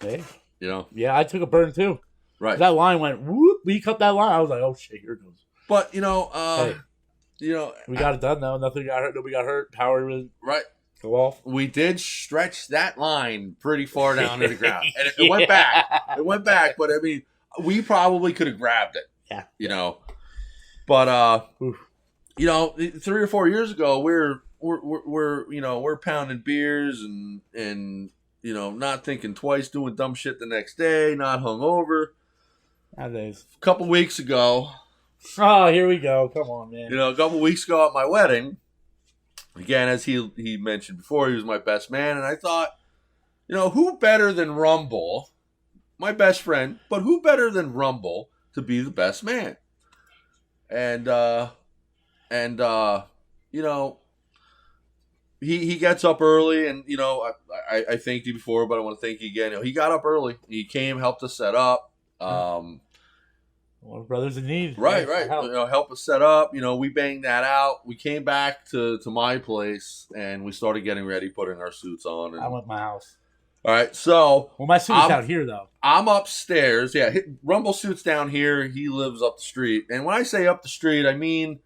Hey.
Yeah,
I took a burn too.
Right.
That line went whoop. We cut that line. I was like, oh shit, here it goes.
But we
got it done though. Nothing got hurt. Nobody got hurt. Power was
right.
Go off.
We did stretch that line pretty far down to the ground, and it went back. It went back, but I mean, we probably could have grabbed it.
Yeah.
But 3 or 4 years ago, we're pounding beers and not thinking twice, doing dumb shit the next day, not hungover.
Nowadays.
A couple weeks ago.
Oh, here we go. Come on, man.
A couple weeks ago at my wedding. Again, as he mentioned before, he was my best man, and I thought, who better than Rumble, my best friend, but who better than Rumble to be the best man? And he gets up early, and I thanked you before, but I want to thank you again. He got up early. He came, helped us set up.
Well, brothers in need.
Right. Help us set up. We banged that out. We came back to my place, and we started getting ready, putting our suits on. And,
I went to my house.
all right, so
my suit's out here though.
I'm upstairs. Yeah, Rumble suit's down here. He lives up the street, and when I say up the street, I mean,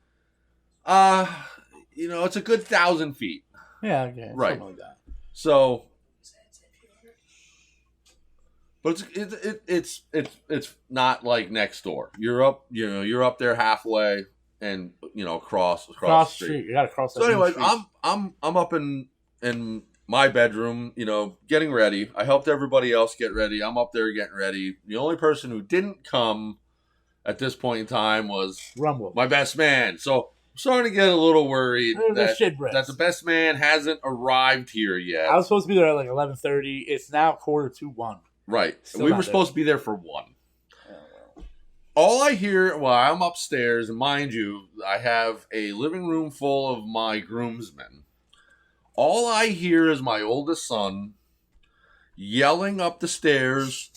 it's a good 1,000 feet.
Yeah, okay,
right.
Something like that.
So. But it's not like next door. You're up there halfway, and across the street.
You gotta cross.
So anyways, I'm up in my bedroom, getting ready. I helped everybody else get ready. I'm up there getting ready. The only person who didn't come at this point in time was
Rumble,
my best man. So I'm starting to get a little worried that the best man hasn't arrived here yet.
I was supposed to be there at like 11:30. It's now 12:45.
Right. We were supposed to be there for 1. All I hear while I'm upstairs, and mind you, I have a living room full of my groomsmen. All I hear is my oldest son yelling up the stairs,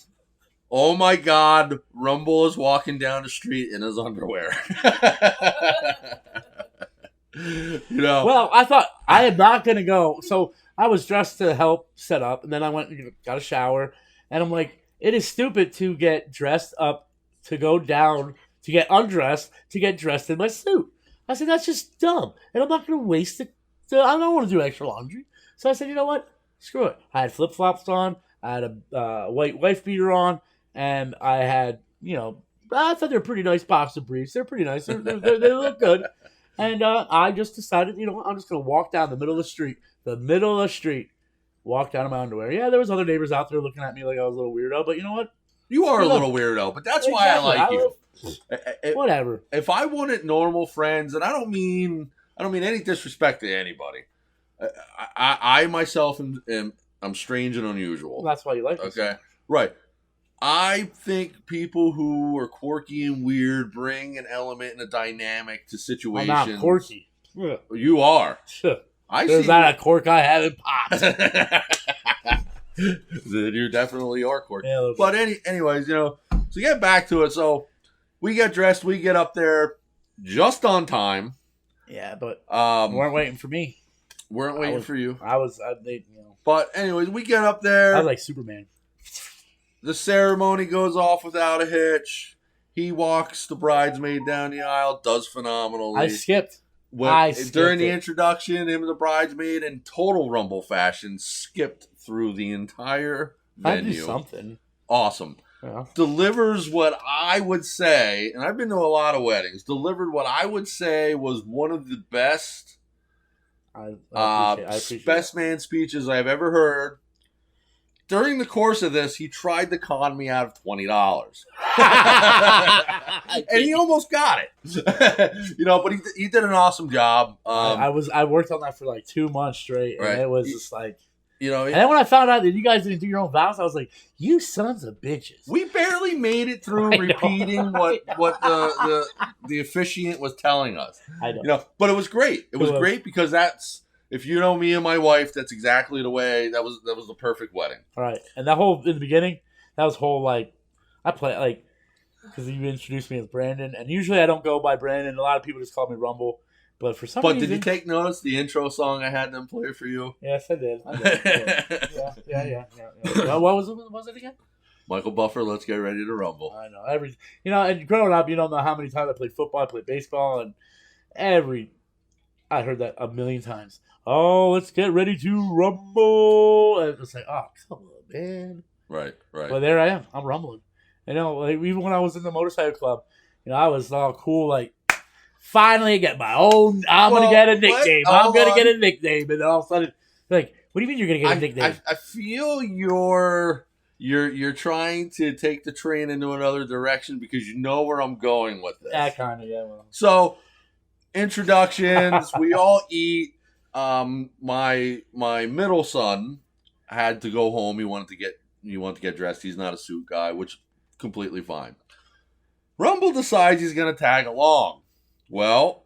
"Oh my God, Rumble is walking down the street in his underwear."
Well, I thought I am not going to go. So I was dressed to help set up, and then I went and got a shower. And I'm like, it is stupid to get dressed up, to go down, to get undressed, to get dressed in my suit. I said, that's just dumb. And I'm not going to waste it. I don't want to do extra laundry. So I said, you know what? Screw it. I had flip-flops on. I had a white wife beater on. And I had, I thought they were pretty nice boxer briefs. They're pretty nice. They look good. And I just decided, I'm just going to walk down the middle of the street. Walk down in my underwear. Yeah, there was other neighbors out there looking at me like I was a little weirdo, but you know what?
You are a little weirdo, but that's why I like you.
Whatever.
If I wanted normal friends, and I don't mean any disrespect to anybody. I myself I'm strange and unusual.
Well, that's why you like me.
Okay, right. I think people who are quirky and weird bring an element and a dynamic to situations.
I'm not quirky.
You are.
There's not a cork I haven't popped.
You definitely are quirky.
Yeah,
but anyways, so get back to it. So we get dressed, we get up there just on time.
Yeah, but weren't waiting for me.
Weren't waiting for you. But anyways, we get up there.
I was like Superman.
The ceremony goes off without a hitch. He walks the bridesmaid down the aisle, does phenomenally.
I skipped.
During the introduction, him and the bridesmaid, in total Rumble fashion, skipped through the entire venue.
I do something.
Awesome.
Yeah.
Delivers what I would say, and I've been to a lot of weddings, delivered what I would say was one of the best
I appreciate
best man speeches I've ever heard. During the course of this, he tried to con me out of $20. And he almost got it. But he did an awesome job.
I worked on that for like 2 months straight, and
right.
it was just like,
and
then when I found out that you guys didn't do your own vows, I was like, you sons of bitches.
We barely made it through repeating what the officiant was telling us.
I know.
But it was great. It was great because that's, if you know me and my wife, that's exactly the way. That was the perfect wedding.
All right, and that whole in the beginning, that was whole like I play like because you introduced me as Brandon, and usually I don't go by Brandon. A lot of people just call me Rumble, but for some reason.
But did you take notice the intro song I had them play for you?
Yes, I did. Yeah. What was it again?
Michael Buffer, Let's Get Ready to Rumble.
I know and growing up, you don't know how many times I played football, I played baseball, and I heard that a million times. Oh, let's get ready to rumble. And it's like, oh, come on, man.
Right.
But there I am. I'm rumbling. Even when I was in the motorcycle club, I was all cool, like, finally I get my own, I'm going to get a nickname. I'm going to get a nickname. And then all of a sudden, like, what do you mean you're going to get a nickname?
I feel you're trying to take the train into another direction because you know where I'm going with this.
Yeah, kind of, yeah. Well.
So, introductions, we all eat. My middle son had to go home. He wanted to get dressed. He's not a suit guy, which completely fine. Rumble decides he's going to tag along. Well,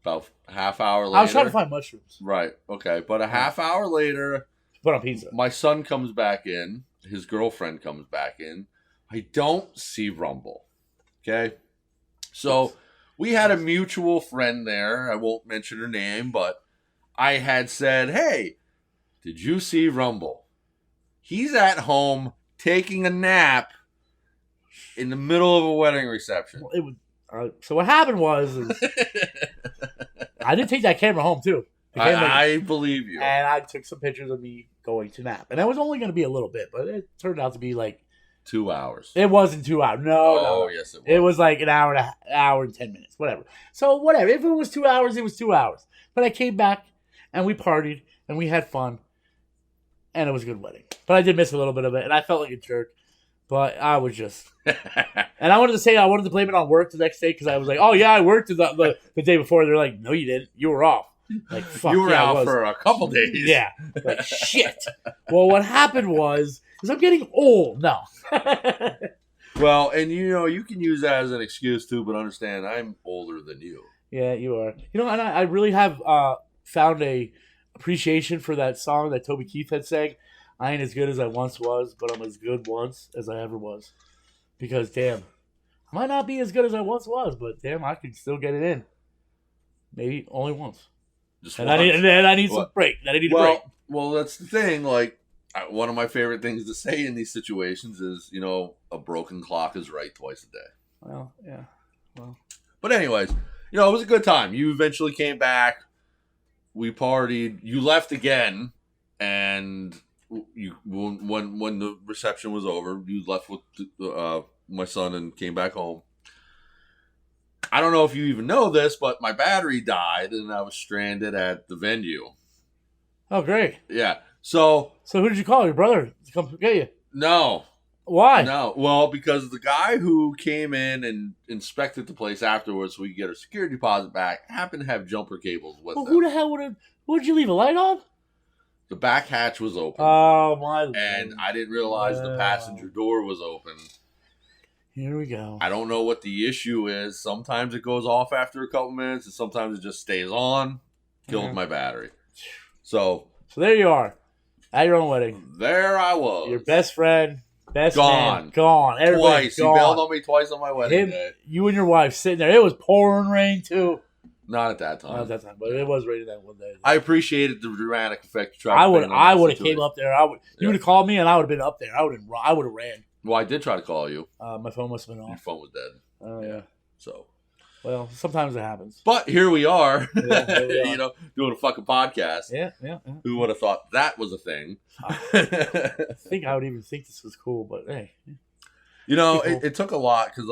About a half hour later.
I was trying to find mushrooms.
Right. Okay. But a half hour later,
Put on pizza.
my son comes back in. His girlfriend comes back in. I don't see Rumble. Okay. So we had a mutual friend there. I won't mention her name, but I had said, "Hey, did you see Rumble? He's at home taking a nap in the middle of a wedding reception."
Well, it was, so what happened was is I did take that camera home too.
I believe you.
And I took some pictures of me going to nap. And that was only going to be a little bit, but it turned out to be like
2 hours.
It wasn't 2 hours. No.
Yes, it was.
It was like an hour and 10 minutes, whatever. So whatever. If it was 2 hours, it was 2 hours. But I came back and we partied and we had fun, and it was a good wedding. But I did miss a little bit of it, and I felt like a jerk. But I was just, and I wanted to say I wanted to blame it on work the next day because I was like, oh yeah, I worked the day before. They're like, no, you didn't. You were off. Like, fuck,
you were
yeah,
out for a couple days.
Yeah. Like, shit. Well, what happened was I'm getting old. No.
Well, and you can use that as an excuse too, but understand I'm older than you.
Yeah, you are. And I really have found a appreciation for that song that Toby Keith had sang. I ain't as good as I once was, but I'm as good once as I ever was. Because, damn, I might not be as good as I once was, but damn, I can still get it in. Maybe only once.
Just
And
once.
I need some break. Then I need a break.
Well, that's the thing. Like, one of my favorite things to say in these situations is, a broken clock is right twice a day.
Well, yeah. Well.
But anyways, it was a good time. You eventually came back. We partied. You left again, and when the reception was over, you left with my son and came back home. I don't know if you even know this, but my battery died, and I was stranded at the venue.
Oh, great.
Yeah. So
who did you call? Your brother to come get you?
No.
Why?
No. Well, because the guy who came in and inspected the place afterwards so we could get our security deposit back happened to have jumper cables with
Well,
them.
who the hell would you leave a light on?
The back hatch was open.
Oh, my
And I didn't realize the passenger door was open.
Here we go.
I don't know what the issue is. Sometimes it goes off after a couple minutes, and sometimes it just stays on. Killed my battery. So
there you are. At your own wedding.
There I was.
Your best friend, best
gone.
man, gone. Everybody
Twice.
gone.
He bailed on me twice on my wedding day.
You and your wife sitting there. It was pouring rain, too.
Not at that time.
Not at that time, but it was raining that one day.
I appreciated the dramatic effect.
I would have came up there. You would have called me, and I would have been up there. I would have ran.
Well, I did try to call you.
My phone must have been off.
Your phone was dead.
Oh, yeah.
So.
Well, sometimes it happens.
But here we are,
Yeah, here we are.
doing a fucking podcast.
Yeah.
Who would have thought that was a thing?
I think I would even think this was cool, but hey.
It took a lot because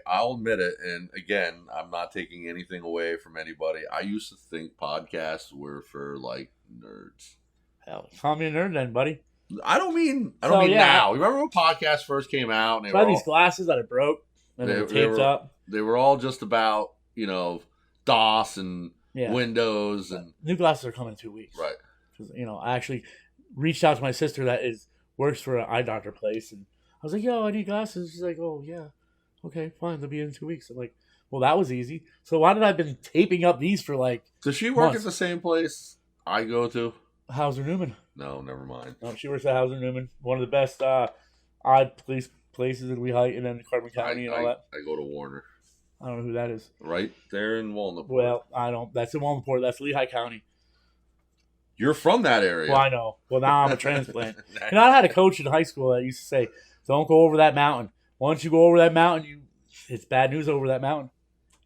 I'll admit it, and again, I'm not taking anything away from anybody. I used to think podcasts were for like nerds.
Hell, call me a nerd then, buddy.
I don't mean now. Remember when podcasts first came out? And
I had these glasses that I broke and they were taped up.
They were all just about DOS and Windows and
new glasses are coming in 2 weeks.
Right.
Because I actually reached out to my sister that works for an eye doctor place, and I was like, "Yo, I need glasses." She's like, "Oh yeah, okay, fine. They'll be in 2 weeks." I'm like, "Well, that was easy." So why did I been taping up these for like?
Does she work
months?
at the same place I go to?
Hauser Newman.
No, never mind.
No, she works at Hauser Newman, one of the best eye police places in Lehigh and then Carbon County and all that.
I go to Warner.
I don't know who that is.
Right there in Walnut.
Well, I don't. That's in Walnut. That's Lehigh County.
You're from that area.
Well, I know. Well, now I'm a transplant. I had a coach in high school that used to say, "Don't go over that mountain. Once you go over that mountain, it's bad news over that mountain."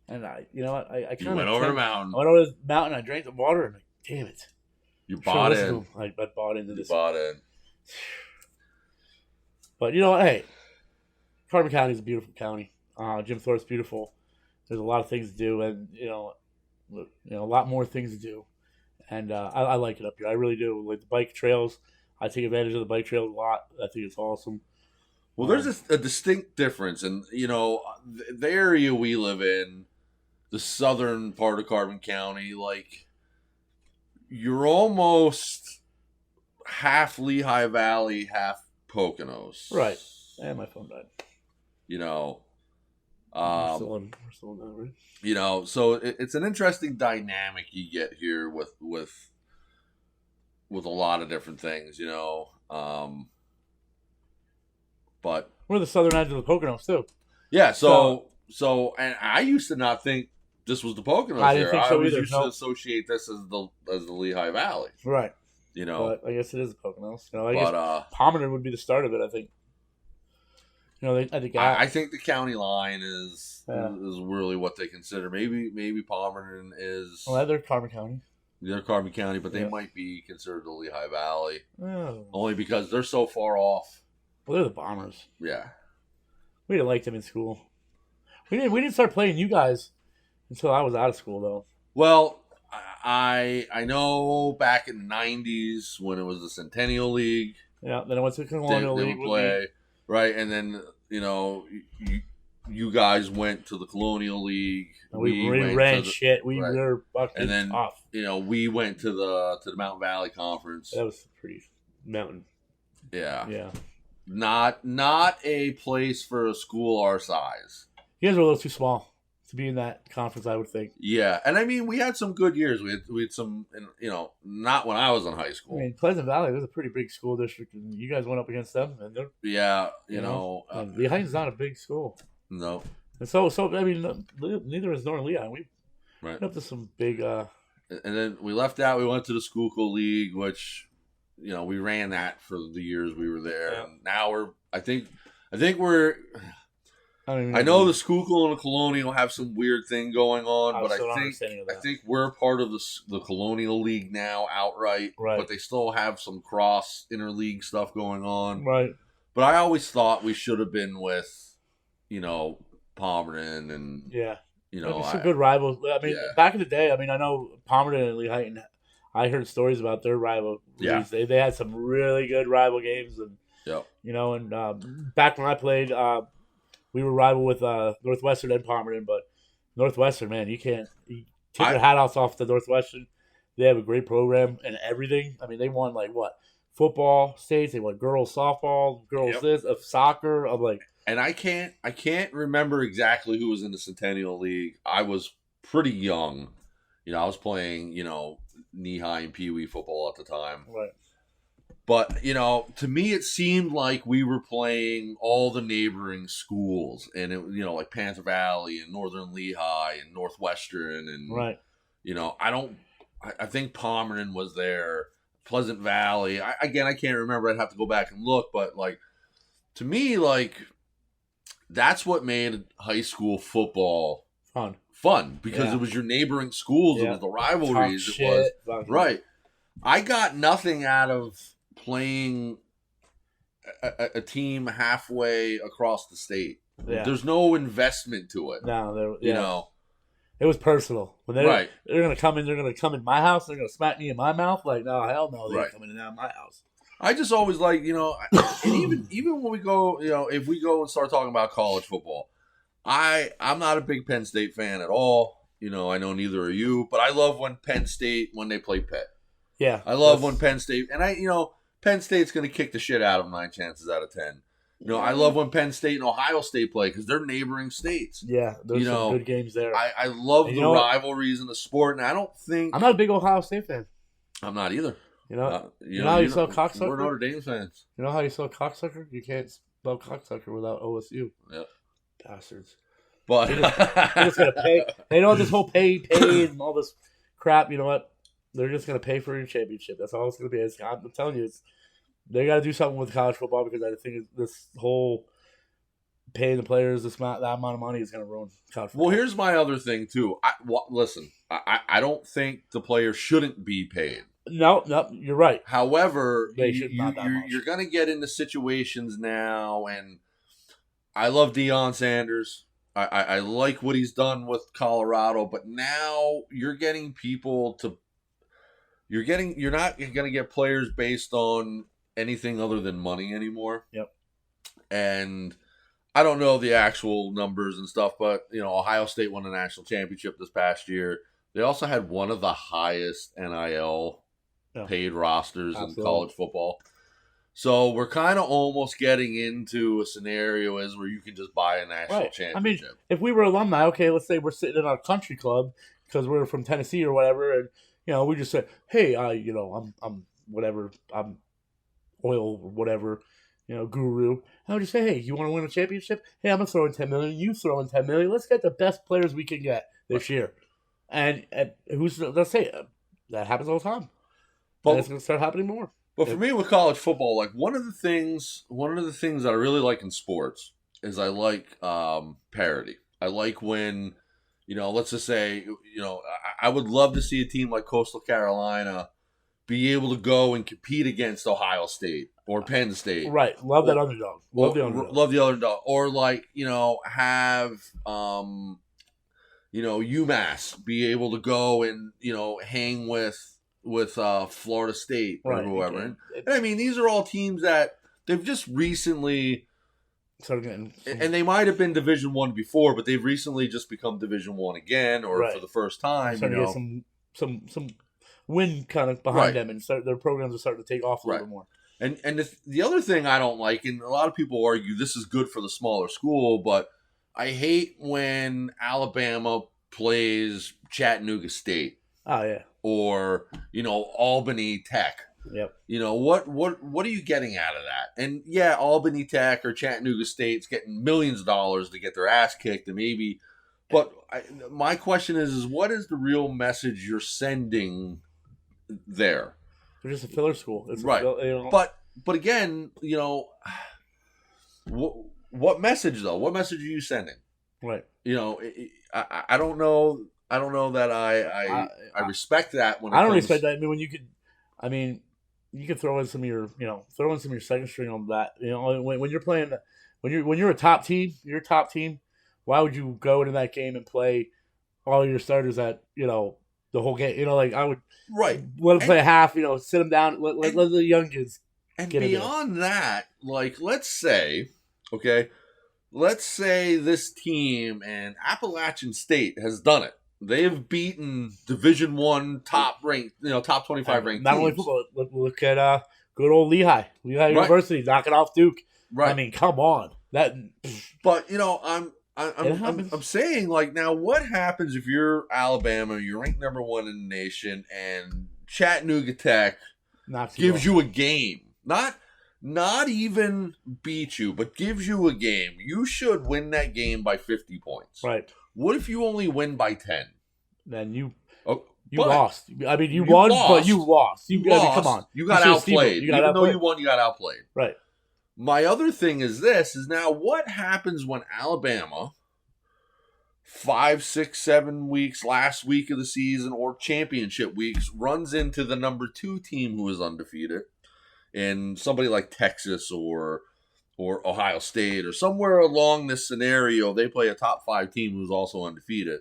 And I kind of
went over the mountain.
I went over the mountain. I drank the water, and damn it,
you bought in.
I bought into this.
You bought in.
But you know what? Hey, Carbon County is a beautiful county. Jim Thorpe's beautiful. There's a lot of things to do, and a lot more things to do. And I like it up here. I really do. Like the bike trails, I take advantage of the bike trails a lot. I think it's awesome.
Well, there's a distinct difference, and the area we live in, the southern part of Carbon County, like you're almost half Lehigh Valley, half Poconos.
Right. And my phone died. We're still on that, right?
You know, so it's an interesting dynamic you get here with a lot of different things, you know. But
We're the southern edge of the Poconos too.
yeah, so and I used to not think this was the Poconos.
I didn't think so either.
Used to associate this as the Lehigh Valley,
right?
You know,
but I guess it is the Poconos. You know, I guess Palmerton would be the start of it. I think. You know,
I think the county line is really what they consider. Maybe Palmerton is.
Well, they're Carbon County.
They're Carbon County, but they might be considered the Lehigh Valley, only because they're so far off.
Well, they're the Bombers.
Yeah,
we didn't like them in school. We didn't start playing you guys until I was out of school, though.
Well, I know back in the '90s when it was the Centennial League.
Yeah, then I went to the Colonial League.
They would play, right, and then you know you guys went to the Colonial League.
We ran shit. We were fucking
and then
tough.
You know we went to the Mountain Valley Conference.
That was pretty mountain.
Yeah.
Yeah.
Not a place for a school our size.
You guys were a little too small to be in that conference, I would think.
Yeah, and I mean we had some good years. We had some, you know, not when I was in high school.
I mean, Pleasant Valley was a pretty big school district, and you guys went up against them, and they're
you know
Lehigh's not a big school.
No.
And so I mean, neither is Northern Lehigh. We went up to some big.
And then we left that. We went to the Schuylkill League, which, you know, we ran that for the years we were there.
Yeah.
And now I think we're. I know the Schuylkill and the Colonial have some weird thing going on, but I think we're part of the Colonial League now outright.
Right.
But they still have some cross interleague stuff going on.
Right.
But I always thought we should have been with, you know, Palmerton and you know,
some good rivals. I mean, back in the day, I mean, I know Palmerton and Lehigh, and I heard stories about their rivalries.
Yeah.
They had some really good rival games, and you know, and back when I played, we were rival with Northwestern and Palmerton, but Northwestern, man, you take your hat off to Northwestern. They have a great program and everything. I mean, they won like what? Football states. They won girls softball, girls this, of soccer. I'm like,
and I can't remember exactly who was in the Centennial League. I was pretty young. You know, I was playing, you know, knee-high and pee-wee football at the time.
Right.
But, you know, to me it seemed like we were playing all the neighboring schools. And, it, you know, like Panther Valley and Northern Lehigh and Northwestern. And, you know, I think Palmerton was there. Pleasant Valley. I can't remember. I'd have to go back and look. But, like, to me, like, that's what made high school football fun because it was your neighboring schools. It was the rivalries. It was right. I got nothing out of playing a team halfway across the state. Yeah. There's no investment to it.
No,
you know,
it was personal. When they're gonna come in, my house. They're gonna smack me in my mouth. Like, no, hell no, they're coming in my house.
I just always like, you know, and even when we go, you know, if we go and start talking about college football, I'm not a big Penn State fan at all. You know, I know neither are you, but I love when Penn State when they play Pitt.
Yeah,
I love when Penn State and Penn State's going to kick the shit out of them 9 chances out of 10. You know, I love when Penn State and Ohio State play because they're neighboring states.
Yeah, there's some good games there.
I love the rivalries in the sport, and I don't think
I'm not a big Ohio State fan.
I'm not either.
You know how you spell cocksucker?
We're Notre Dame fans.
You know how you spell cocksucker? You can't spell cocksucker without OSU.
Yep.
Bastards.
But
they're just gonna pay. They know this whole pay and all this crap. You know what? They're just gonna pay for your championship. That's all it's gonna be. I'm telling you, they got to do something with college football because I think this whole paying the players that amount of money is gonna ruin college football.
Well, here's my other thing too. Listen, I don't think the players shouldn't be paid.
No, you're right.
However,
they should not that much.
You're gonna get into situations now, and I love Deion Sanders. I like what he's done with Colorado, but now you're getting people to. You're not gonna get players based on anything other than money anymore.
Yep.
And I don't know the actual numbers and stuff, but you know, Ohio State won a national championship this past year. They also had one of the highest NIL paid rosters in college football. So we're kind of almost getting into a scenario as where you can just buy a national championship.
I mean, if we were alumni, okay, let's say we're sitting in our country club because we're from Tennessee or whatever, and we just say, hey, I'm whatever, I'm oil whatever, guru. And I would just say, hey, you want to win a championship? Hey, I'm gonna throw in 10 million. You throw in 10 million. Let's get the best players we can get this year. And let's say that happens all the time. But it's gonna start happening more.
But for me with college football, like one of the things that I really like in sports is I like parity. I like when, let's just say, I would love to see a team like Coastal Carolina be able to go and compete against Ohio State or Penn State.
Right. Love that underdog. Love the underdog.
Love the underdog. Or like, have UMass be able to go and, hang with Florida State or whoever. And I mean, these are all teams that they've just recently
started getting,
and they might have been Division I before, but they've recently just become Division I again, or for the first time.
Starting to get some wind kind of behind them, and their programs are starting to take off a little bit more.
And the other thing I don't like, and a lot of people argue this is good for the smaller school, but I hate when Alabama plays Chattanooga State.
Oh yeah.
Or Albany Tech.
Yep.
What are you getting out of that? And yeah, Albany Tech or Chattanooga State's getting millions of dollars to get their ass kicked, and maybe. But my question is what is the real message you're sending there?
They're just a filler school. It's
right. But again, what message though? What message are you sending?
Right.
I don't know. I don't know that I respect that.
I don't respect that. I mean, you could throw in some of your second string on that. When you're playing, when you're a top team, why would you go into that game and play all your starters at the whole game? I would let them play a half. Sit them down. Let the young kids.
And beyond that, like let's say this team and Appalachian State has done it. They've beaten Division I top 25 ranked.
Not only football, look at good old Lehigh University knocking off Duke. Right. I mean, come on. But I'm saying like now, what happens if you're Alabama? You're ranked number 1 in the nation, and Chattanooga Tech gives you a game. Not even beat you, but gives you a game. You should win that game by 50 points. Right.
What if you only win by 10?
Then you lost. I mean, you won, but you lost. I mean, come on.
You got outplayed. Even though you won, you got outplayed.
Right.
My other thing is now what happens when Alabama 5, 6, 7 weeks, last week of the season or championship weeks, runs into the number 2 team who is undefeated, and somebody like Texas or Ohio State or somewhere along this scenario, they play a top 5 team who's also undefeated,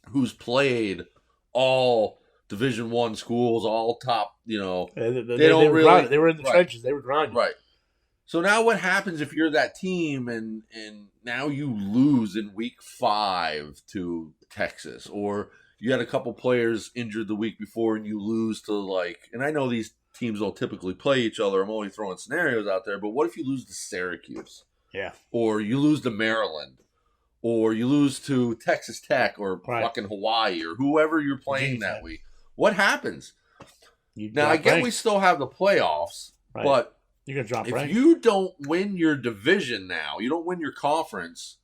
who's played all Division I schools, all top, they were in
the trenches. They were grinding.
Right. So now what happens if you're that team and now you lose in week 5 to Texas, or you had a couple players injured the week before and you lose to and I know these teams don't typically play each other. I'm only throwing scenarios out there, but what if you lose to Syracuse?
Yeah. Or
you lose to Maryland, or you lose to Texas Tech or fucking Hawaii or whoever you're playing that week. What happens? Now, I get we still have the playoffs, but
you're gonna drop
if you don't win your division now, you don't win your conference,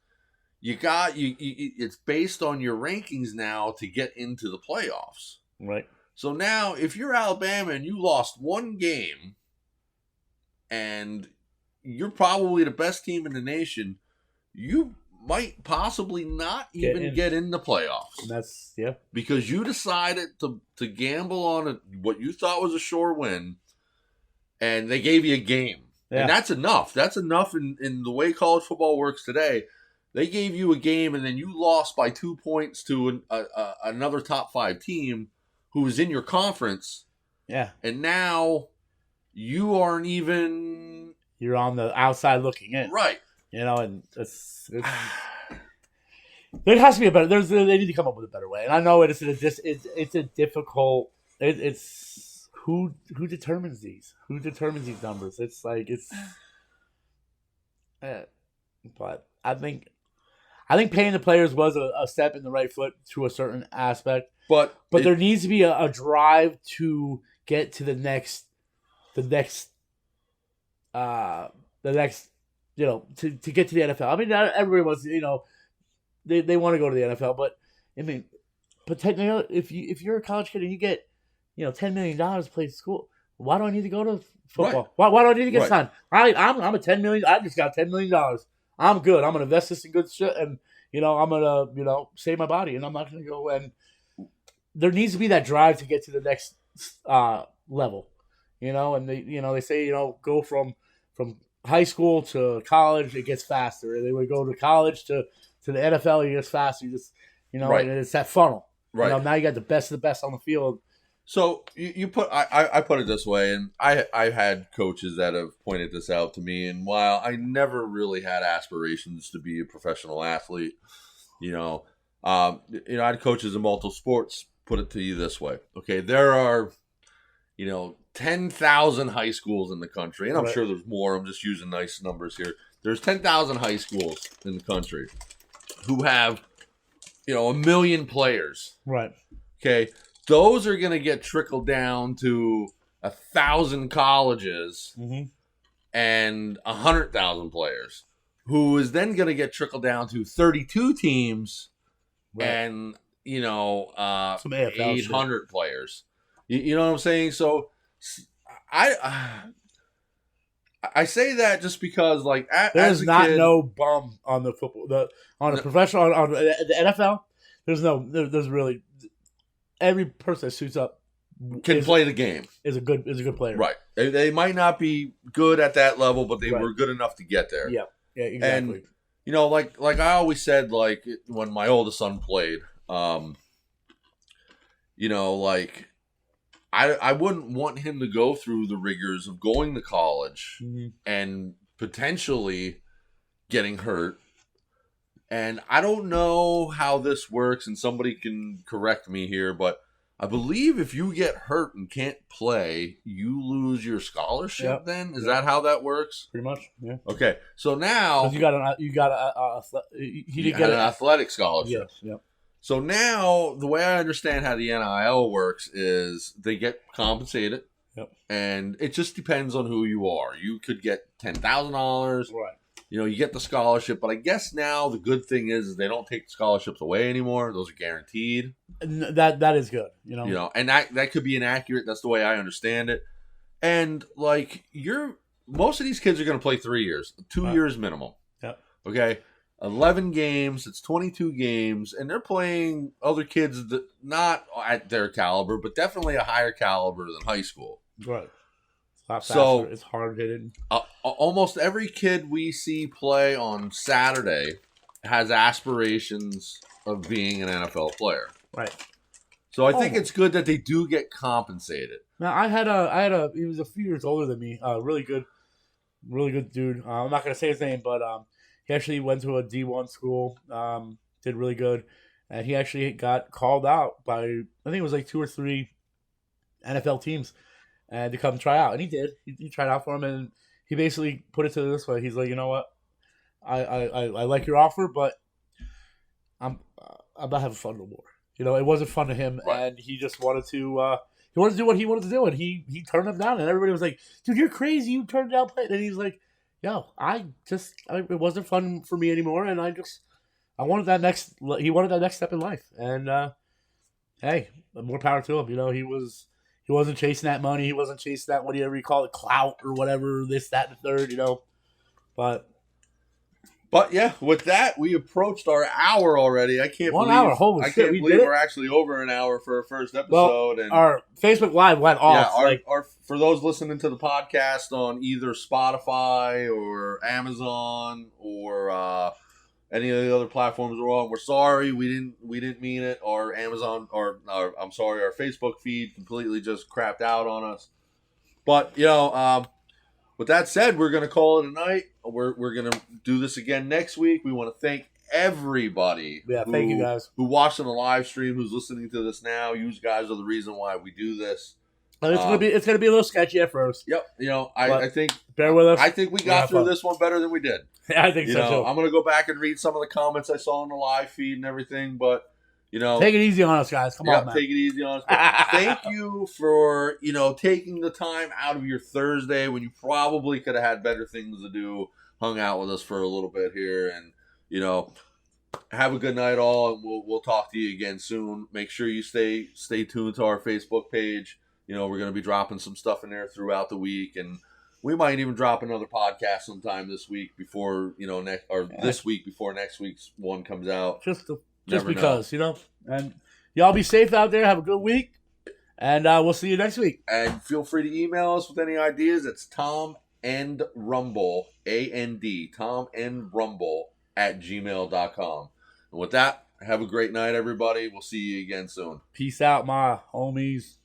it's based on your rankings now to get into the playoffs.
Right.
So now, if you're Alabama and you lost one game, and you're probably the best team in the nation, you might possibly not even get in the playoffs. Because you decided to gamble on what you thought was a sure win, and they gave you a game. Yeah. And that's enough. That's enough in the way college football works today. They gave you a game, and then you lost by 2 points to another top 5 team who was in your conference.
Yeah.
And now you aren't even...
You're on the outside looking in.
Right.
And it's there has to be a better... They need to come up with a better way. And I know it's a difficult... It's who determines these? Who determines these numbers? It's like but I think paying the players was a step in the right foot to a certain aspect.
But
there needs to be a drive to get to the next, to get to the NFL. I mean, everybody wants, they want to go to the NFL, but I mean, technically, if you're a college kid and you get, $10 million to play school, why do I need to go to football?
Right.
Why do I need to get
Right.
signed? I'm a $10 million. I just got $10 million. I'm good. I'm gonna invest this in good shit, and I'm gonna save my body, and I'm not gonna go. And there needs to be that drive to get to the next level, And they say go from high school to college, it gets faster. And they would go to college to the NFL, it gets faster. You just
Right.
and it's that funnel.
Right.
Now you got the best of the best on the field.
So you put I put it this way, and I've had coaches that have pointed this out to me. And while I never really had aspirations to be a professional athlete, I had coaches in multiple sports. Put it to you this way, okay? There are 10,000 high schools in the country, and I'm
Right.
sure there's more. I'm just using nice numbers here. There's 10,000 high schools in the country who have 1 million players.
Right.
Okay, those are going to get trickled down to 1,000 colleges
Mm-hmm.
and 100,000 players, who is then going to get trickled down to 32 teams
Right.
and
Some AFL
800 players. You know what I'm saying? So I say that just because, like,
There's
as a
not
kid,
no bum on the football on a professional on the NFL. There's really every person that suits up
can play the game.
is a good player.
Right. They might not be good at that level, but they
Right.
were good enough to get there.
Yeah. Yeah. Exactly.
And like I always said, like when my oldest son played, I wouldn't want him to go through the rigors of going to college
Mhm.
and potentially getting hurt. And I don't know how this works, and somebody can correct me here, but I believe if you get hurt and can't play, you lose your scholarship.
Yep.
Then is
Yep.
that how that works?
Pretty much. Yeah.
Okay, so now
'Cause you got he
you
did
had
get
an
an
athletic scholarship.
Yes. Yeah.
So now the way I understand how the NIL works is they get compensated.
Yep.
And it just depends on who you are. You could get $10,000.
Right.
You get the scholarship, but I guess now the good thing is they don't take the scholarships away anymore. Those are guaranteed.
And that is good.
And that could be inaccurate. That's the way I understand it. And like most of these kids are going to play 3 years, 2
Right.
years minimum.
Yep.
Okay. 11 games. It's 22 games, and they're playing other kids that not at their caliber, but definitely a higher caliber than high school.
Right. It's a lot faster.
So-
It's hard hitting.
Almost every kid we see play on Saturday has aspirations of being an NFL player.
Right.
So I think
Oh.
it's good that they do get compensated.
Now I had a he was a few years older than me. Really good dude. I'm not gonna say his name, but he actually went to a D1 school. Did really good, and he actually got called out by I think it was like 2 or 3 NFL teams, and to come try out, and he did. He tried out for him, and he basically put it to this way. He's like, you know what, I like your offer, but I'm not having fun no more. It wasn't fun to him,
Right.
and he just wanted to do what he wanted to do, and he turned him down, and everybody was like, "Dude, you're crazy! You turned down play." And he's like, "Yo, it wasn't fun for me anymore, and I wanted that next. He wanted that next step in life, and hey, more power to him. He wasn't chasing that money. He wasn't chasing that whatever you call it, clout or whatever. This, that, and the third.
But yeah, with that, we approached our hour already. I can't
1
believe
hour. Holy
I
shit,
can't
we
believe
did it?
we're actually over an hour for our first episode. And
Our Facebook Live went off.
our for those listening to the podcast on either Spotify or Amazon or any of the other platforms we're on, we're sorry. We didn't mean it. Our Amazon our Facebook feed completely just crapped out on us. But with that said, we're going to call it a night. We're going to do this again next week. We want to thank everybody
thank you guys
who watched on the live stream, who's listening to this now. You guys are the reason why we do this.
But it's gonna be a little sketchy at first.
Yep.
But
I think
bear with us.
I think we got through this one better than we did.
I think so too.
I'm gonna go back and read some of the comments I saw on the live feed and everything, but
take it easy on us, guys. Come on, man.
Take it easy on us. But thank you for taking the time out of your Thursday when you probably could have had better things to do. Hung out with us for a little bit here, and have a good night, all, and we'll talk to you again soon. Make sure you stay tuned to our Facebook page. We're gonna be dropping some stuff in there throughout the week, and we might even drop another podcast sometime this week before this week before next week's one comes out.
Just because, and y'all be safe out there. Have a good week, and we'll see you next week.
And feel free to email us with any ideas. It's Tom and Rumble, AND, Tom and Rumble @gmail.com. And with that, have a great night, everybody. We'll see you again soon.
Peace out, my homies.